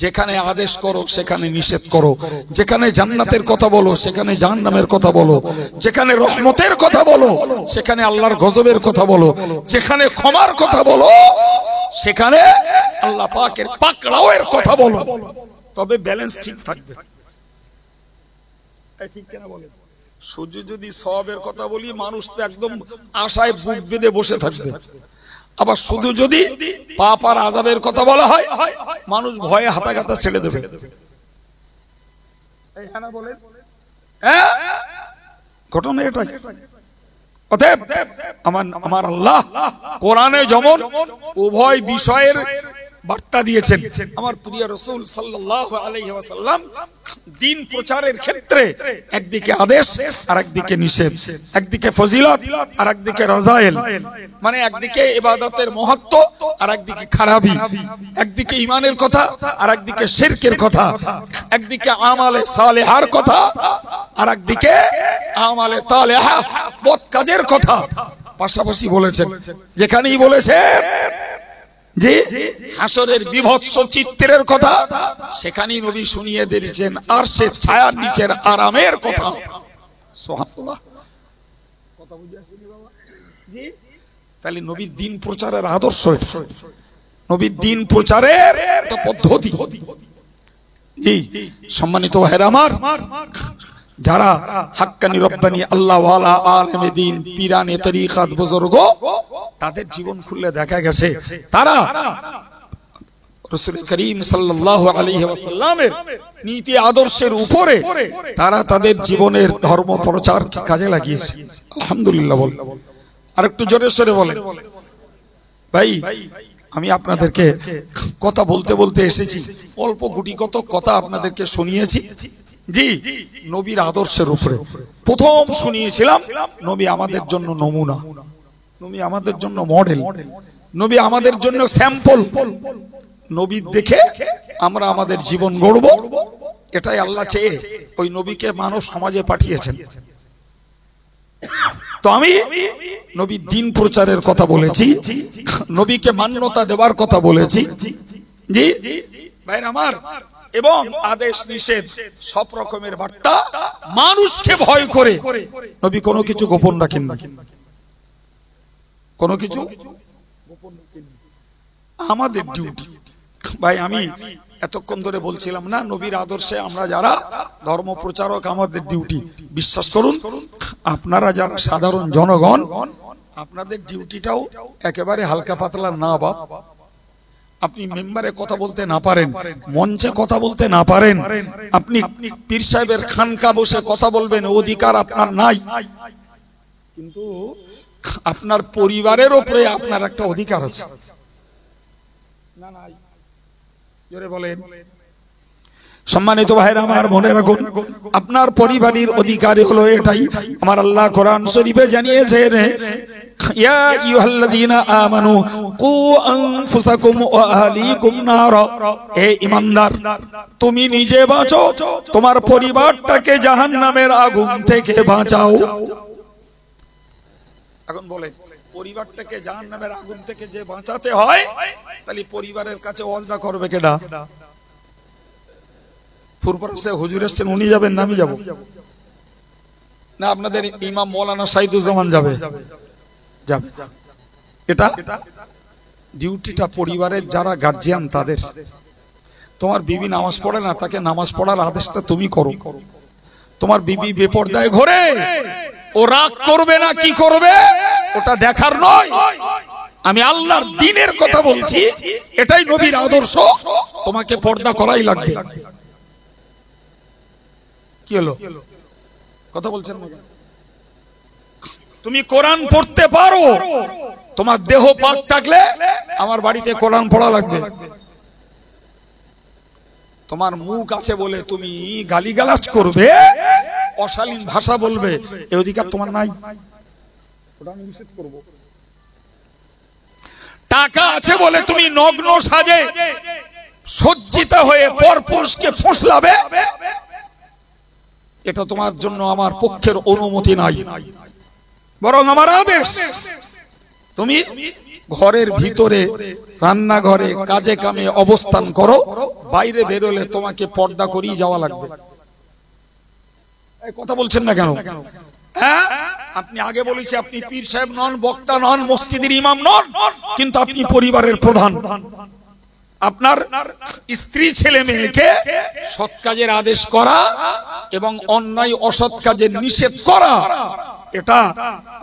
Speaker 1: যেখানে আদেশ করো সেখানে নিষেধ করো, যেখানে জান্নাতের কথা বলো সেখানে জাহান্নামের কথা বলো, যেখানে রহমতের কথা বলো সেখানে আল্লাহর গজবের কথা বলো, যেখানে ক্ষমার কথা বলো সেখানে আল্লাহ পাকের পাকড়াওয়ের কথা বলো, তবে ব্যালেন্স ঠিক থাকবে। ঠিক কেন বলে? শুধু যদি সওয়াবের কথা বলি মানুষ তো একদম আশায় বুক বেঁধে বসে থাকবে, আবার শুধু যদি পাপ আর আযাবের কথা বলা হয় মানুষ ভয়ে হাতাগাতা ছেড়ে দেবে। ঘটনা এটাই। অতএব আমার আল্লাহ কোরআনে যেমন উভয় বিষয়ের বার্তা দিয়েছেন, আমার প্রিয় রাসূল সাল্লাল্লাহু আলাইহি ওয়াসাল্লাম দ্বীন প্রচারের ক্ষেত্রে একদিকে আদেশ আর একদিকে নিষেধ, একদিকে ফজিলত আর একদিকে রাযাইল, মানে একদিকে ইবাদতের মহত্ব আর একদিকে খারাপি, একদিকে ঈমানের কথা আর একদিকে শিরকের কথা, একদিকে আমালে সালেহার কথা আর একদিকে আমালে তালেহা বদ কাজের কথা পাশাপাশি বলেছেন। যেখানেই বলেছেন যে হাসরের বিভৎস চিত্রের কথা সেখানেই নবী শুনিয়ে দিয়েছেন আর সে ছায়ার নিচের আরামের কথা। সুবহানাল্লাহ। কথা বুঝিয়েছেন বাবা? জি। তাহলে নবীর দ্বীন প্রচারের আদর্শ, নবীর দ্বীন প্রচারের একটা পদ্ধতি। জি সম্মানিত ভাইরা আমার, যারা হাক্কানি রব্বানি আল্লাহ ওয়ালা আলেমে দ্বীন পীরানে তরিকাত বুজুর্গ, তাদের জীবন খুললে দেখা গেছে তারা রাসূল করিম সাল্লাল্লাহু আলাইহি ওয়াসাল্লামের নীতি আদর্শের উপরে তারা তাদের জীবনের ধর্ম প্রচার কাজে লাগিয়েছে। আলহামদুলিল্লাহ বল। আর একটু জোরে সরে বলেন। ভাই আমি আপনাদেরকে কথা বলতে বলতে এসেছি, অল্প গুটি কত কথা আপনাদেরকে শুনিয়েছি। জি নবীর আদর্শের উপরে প্রথম শুনিয়েছিলাম নবী আমাদের জন্য নমুনা, নবী আমাদের জন্য মডেল, নবী আমাদের জন্য স্যাম্পল। নবী দেখে আমরা আমাদের জীবন গড়ব, এটাই আল্লাহ চেয়ে ওই নবীকে মানব সমাজে পাঠিয়েছেন। তো আমি নবীর দ্বীন প্রচারের কথা বলেছি, নবীকে মান্যতা দেওয়ার কথা বলেছি। জি ভাইরা আমার, এবং আদেশ নিষেধ সব রকমের বার্তা, মানুষকে ভয় করে নবী কোনো কিছু গোপন রাখেন না, কোনো কিছু গোপন রাখেন। আমাদের ডিউটি ভাই, আমি এতক্ষণ ধরে বলছিলাম না নবীর আদর্শে আমরা যারা ধর্ম প্রচারক আমাদের ডিউটি, বিশ্বাস করুন আপনারা যারা সাধারণ জনগণ আপনাদের ডিউটিটাও একেবারে হালকা পাতলা না। বাপ আপনি মেম্বারে কথা বলতে না পারেন, মঞ্চে কথা বলতে না পারেন, আপনি পীর সাহেবের খানকা বসে কথা বলবেন অধিকার আপনার নাই, কিন্তু আপনার পরিবারের উপরে আপনার একটা অধিকার আছে। না নাই জোরে বলেন। সম্মানিত ভাইরা আমার মনে রাখুন, আপনার পরিবারের অধিকার হলো এটাই। আমার আল্লাহ কোরআন শরীফে জানিয়েছেন, ইয়া আইয়ুহাল্লাযীনা আমানু কু আনফুসাকুম ওয়া আহলিকুম নারা, হে ঈমানদার তুমি নিজে বাঁচো, তোমার পরিবারটাকে জাহান্নামের আগুন থেকে বাঁচাও। এখন বলেন পরিবারটাকে জাহান্নামের আগুন থেকে যে বাঁচাতে হয়, তাহলে পরিবারের কাছে ওয়াজটা করবে কেডা? ফুরফুরাসে হুজুর এসেছেন, উনি যাবেন না আমি যাব? না আপনাদের ইমাম মাওলানা সাইদুজ্জামান যাবে? যাবে। এটা ডিউটিটা পরিবারের যারা গার্জিয়ান তাদের। তোমার বিবি নামাজ পড়ে না, তাকে নামাজ পড়ার আদেশটা তুমি করো। তোমার বিবি বেপরদায় ঘোরে, ও রাগ করবে না কি করবে ওটা দেখার নয়, আমি আল্লাহর দ্বীনের কথা বলছি, এটাই নবীর আদর্শ, তোমাকে পর্দা করাই লাগবে। কি হলো কথা বলছেন? তুমি কোরআন পড়তে পারো, তোমার দেহ পাক থাকলে আমার বাড়িতে কোরআন পড়া লাগবে। তোমার মুখ আছে বলে তুমি গালিগালাজ করবে, অশালীন ভাষা বলবে, এই অধিকার তোমার নাই, ওটা আমি নিষেধ করব। টাকা আছে বলে তুমি নগ্ন সাজে সজ্জিত হয়ে পরপুরুষকে ফুসলাবে, এটা তোমার জন্য আমার পক্ষের অনুমতি নাই, বরং আমার আদেশ তুমি ঘরের ভিতরে রান্নাঘরে কাজে কামে অবস্থান করো, বাইরে বেরোলে তোমাকে পর্দা করেই যাওয়া লাগবে। এই কথা বলছেন না কেন? হ্যাঁ, আপনি আগে বলেছি আপনি পীর সাহেব নন, বক্তা নন, মসজিদের ইমাম নন, কিন্তু আপনি পরিবারের প্রধান। আপনার স্ত্রী ছেলে মেয়েকে সৎ কাজের আদেশ করা এবং অন্যায় অসৎ কাজের নিষেধ করা, এটা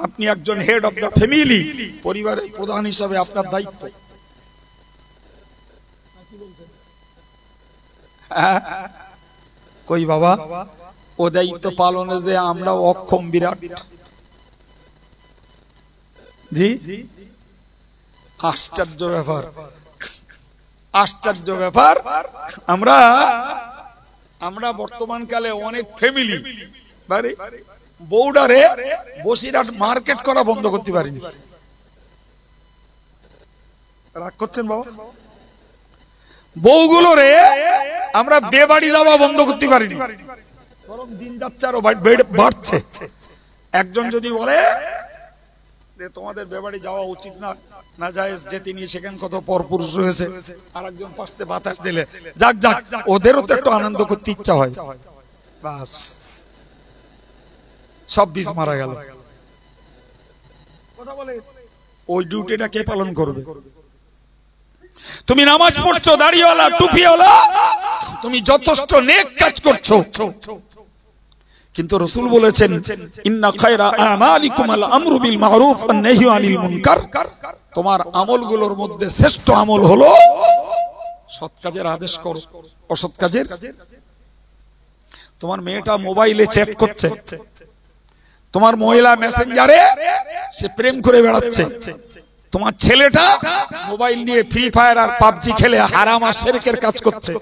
Speaker 1: আপনি একজন হেড অফ দ্য ফ্যামিলি, পরিবারের প্রধান হিসাবে আপনার দায়িত্ব। কই বাবা, ও দায়িত্ব পালনে যে আমরা অক্ষম বিরাট। জি, আশ্চর্য ব্যাপার, আশ্চর্য ব্যাপার। আমরা বর্তমান কালে অনেক ফ্যামিলি বাড়ি বউডারে বসিরহাট মার্কেট করা বন্ধ করতে পারিনি। রাগ করছেন বাবা? বউগুলো রে আমরা বেবাড়ি যাওয়া বন্ধ করতে পারিনি, বরং দিন যাচ্ছে আরো বাড়ছে। একজন যদি বলে যে তোমাদের বেবাড়ি যাওয়া উচিত না, না যায় যেতে নিয়ে সেখানে কত পরপুরুষ রয়েছে, আর একজন পাশে বাতাস দিলে যাক যাক, ওদেরও তো একটু আনন্দ করতে ইচ্ছা হয়, বাস সব বীজ মারা গেল। ওই ডিউটিটা কে পালন করবে? তুমি নামাজ পড়ছো, দাড়িওয়ালা, টুপিওয়ালা, তুমি যথেষ্ট নেক কাজ করছো, কিন্তু রাসূল বলেছেন ইন্না খায়রা আমালিকুম আল আমরু বিল মারুফ ওয়ান নাহয়ু আনিল মুনকার। তোমার আমলগুলোর মধ্যে শ্রেষ্ঠ আমল হলো সৎ কাজের আদেশ করো, অসৎ কাজের। তোমার মেয়েটা মোবাইলে চ্যাট করছে, তোমার মহিলা মেসেঞ্জারে সে প্রেম করে বেড়াচ্ছে, তোমার ছেলেটা মোবাইল নিয়ে ফ্রি ফায়ার আর পাবজি খেলে হারাম আর শিরকের কাজ করছে,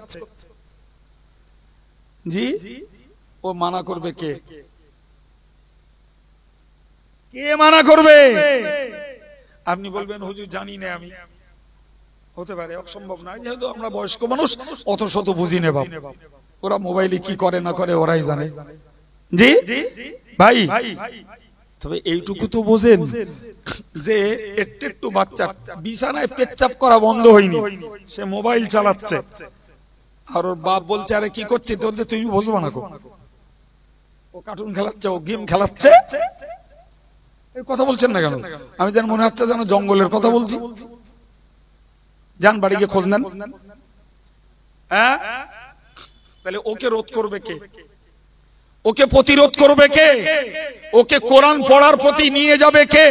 Speaker 1: জি, ও মানা করবে কে? কে মানা করবে? আপনি বলবেন হুজুর জানি না আমি, হতে পারে, অসম্ভব না, যেহেতু আমরা বয়স্ক মানুষ অত শত বুঝি নেব, ওরা মোবাইলে কি করে না করে ওরাই জানে। জি ভাই, তবে এইটুকু তো বোঝেন যে একটু বাচ্চা বিছানায় পেচ্ছাপ করা বন্ধ হয়নি, সে মোবাইল চালাচ্ছে, আর ওর বাপ বলছে আরে কি করছে, বলতে তুমি বুঝবো না, ও কার্টুন খেলাচ্ছে, ও গেম খেলাচ্ছে। এই কথা বলছেন না কেন? আমি যেন মনে হচ্ছে যেন জঙ্গলের কথা বলছি। যান বাড়ি গিয়ে খোঁজ নেন। হ্যাঁ, তাহলে ওকে রোধ করবে কে? ওকে প্রতিরোধ করবে কে? ওকে কোরআন পড়ার প্রতি নিয়ে যাবে কে?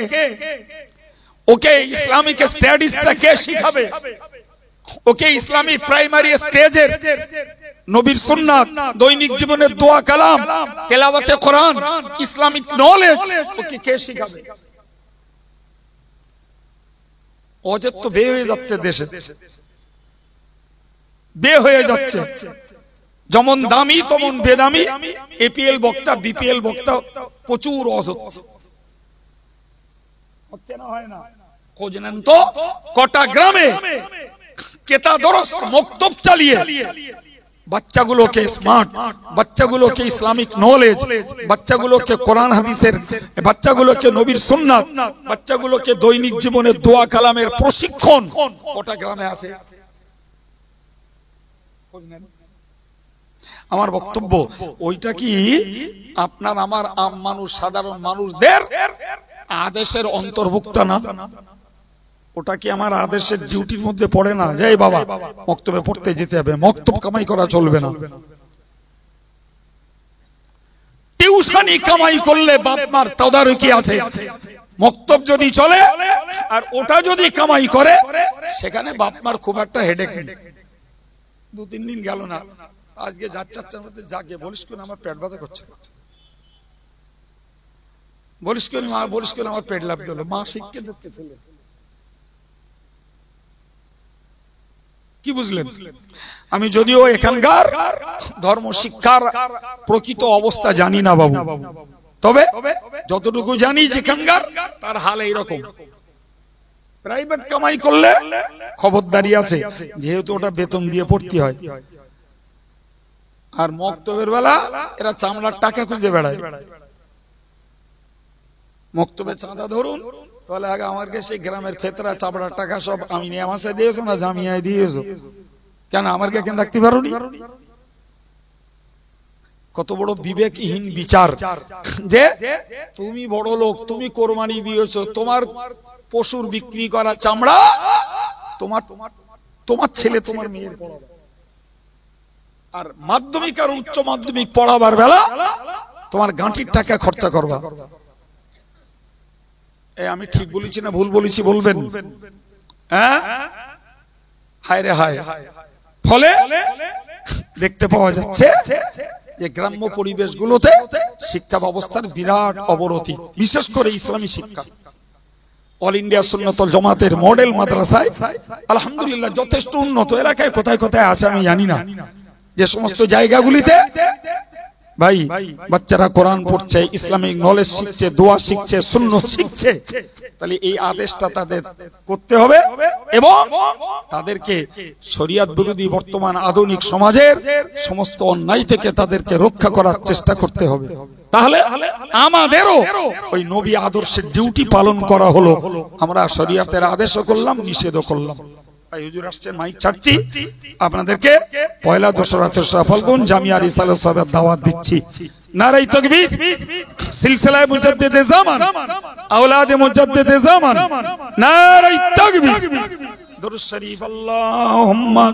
Speaker 1: ওকে ইসলামিক স্টাডিজটা কে শিখাবে? ওকে ইসলামিক প্রাইমারি স্টেজের নবীর সুন্নাত, দৈনিক জীবনের দোয়া কালাম, তেলাওয়াতে কোরআন, ইসলামিক নলেজ ওকে কে শিখাবে? অজেত তো বের হয়ে যাচ্ছে, দেশে বের হয়ে যাচ্ছে, যেমন দামি তেমন বেদামি, এপিএল বক্তা, বিপিএল বক্তা, প্রচুর অজ হচ্ছে না, হয় না? খোঁজ নেন তো কটা গ্রামে কেতা দরস্ত মক্তব চালিয়ে বাচ্চাগুলোকে স্মার্ট, বাচ্চাগুলোকে ইসলামিক নলেজ, বাচ্চাগুলোকে কোরআন হাদিসের, বাচ্চাগুলোকে নবীর সুন্নাত, বাচ্চাগুলোকে দৈনিক জীবনের দোয়া কালামের প্রশিক্ষণ কটা গ্রামে আছে? আমার বক্তব্য ওইটা কি আপনার আমার আম মানুষ, সাধারণ মানুষদের আদেশের অন্তর্ভুক্ত না? ওটা কি আমার আদেশের ডিউটির মধ্যে পড়ে না? যাই বাবা মক্তবে পড়তে যেতে হবে, মক্তব কামাই করা চলবে না। টিউশনি কামাই করলে বাপ মার তদারকি আছে, মক্তব যদি চলে আর ওটা যদি কামাই করে সেখানে বাপ মার খুব একটা হেডেক নেই। 2-3 দিন গেল না, আজকে যাচ্ছার মধ্যে জাগে বলিস কোন আমার পেট ব্যথা করছে, বলিস কোন মা, বলিস কোন আমার পেট লাভ দিল, মা শিখকে দিচ্ছে ছেলে। কি বুঝলেন? আমি যদিও এখানকার ধর্ম শিক্ষার প্রকৃত অবস্থা জানি না বাবু, তবে যতটুকু জানি যেখানকার তার হাল এইরকম। প্রাইভেট কামাই করলে খবরদারি আছে, যেহেতু ওটা বেতন দিয়ে পড়তে হয়। আর মক্তবের বেলা এরা চামড়ার টাকা খুঁজে বেড়ায়। মক্তবে চাঁদা ধরুন, তাহলে আগে আমার কাছে গ্রামের ফেতরা চামড়ার টাকা সব আমি নিয়ে আমাকে দিয়েছো না জামিয়ায় দিয়েছো, কেন আমাকে কেন রাখতে পারোনি? কত বড় বিবেকহীন বিচার যে তুমি বড় লোক, তুমি কোরবানি দিয়েছো, তোমার পশুর বিক্রি করা চামড়া তোমার ছেলে তোমার মেয়ের পড়াবে, আর মাধ্যমিক আর উচ্চ মাধ্যমিক পড়াবার বেলা তোমার গাঁটির টাকা খরচা করবা। আমি ঠিক বলেছি না ভুল বলেছি বলবেন? হ্যাঁ, হায় রে হায়। ফলে দেখতে পাওয়া যাচ্ছে যে গ্রাম্য পরিবেশগুলোতে শিক্ষা ব্যবস্থার বিরাট অবনতি, বিশেষ করে ইসলামী শিক্ষা। অল ইন্ডিয়া সুন্নাতুল জামাতের মডেল মাদ্রাসায় আলহামদুলিল্লাহ যথেষ্ট উন্নত, এলাকায় কোথায় কোথায় আছে আমি জানি না, যে সমস্ত জায়গাগুলিতে ভাই বাচ্চারা কোরআন পড়ছে, ইসলামিক নলেজ শিখছে, দোয়া শিখছে, সুন্নাত শিখছে, তাহলে এই আদেশটা তাদের করতে হবে এবং তাদেরকে শরিয়ত বিরোধী বর্তমান আধুনিক সমাজের সমস্ত অন্যায় থেকে তাদেরকে রক্ষা করার চেষ্টা করতে হবে। তাহলে আমাদেরও ওই নবী আদর্শের ডিউটি পালন করা হলো, আমরা শরিয়তের আদেশও করলাম, নিষেধও করলাম। হুজুর আসছেন, মাইক ছাড়ছি, আপনাদেরকে পয়লা দোসরা তেসরা ফাল্গুন জামিয়া রিসালাত সাহেবের দাওয়াত দিচ্ছি। নারায়ে তাকবীর, সিলসিলায়ে মুজাদ্দিদে জামান, আওলাদে মুজাদ্দিদে জামান, নারায়ে তাকবীর, দুরূদ শরীফ, আল্লাহুম্মা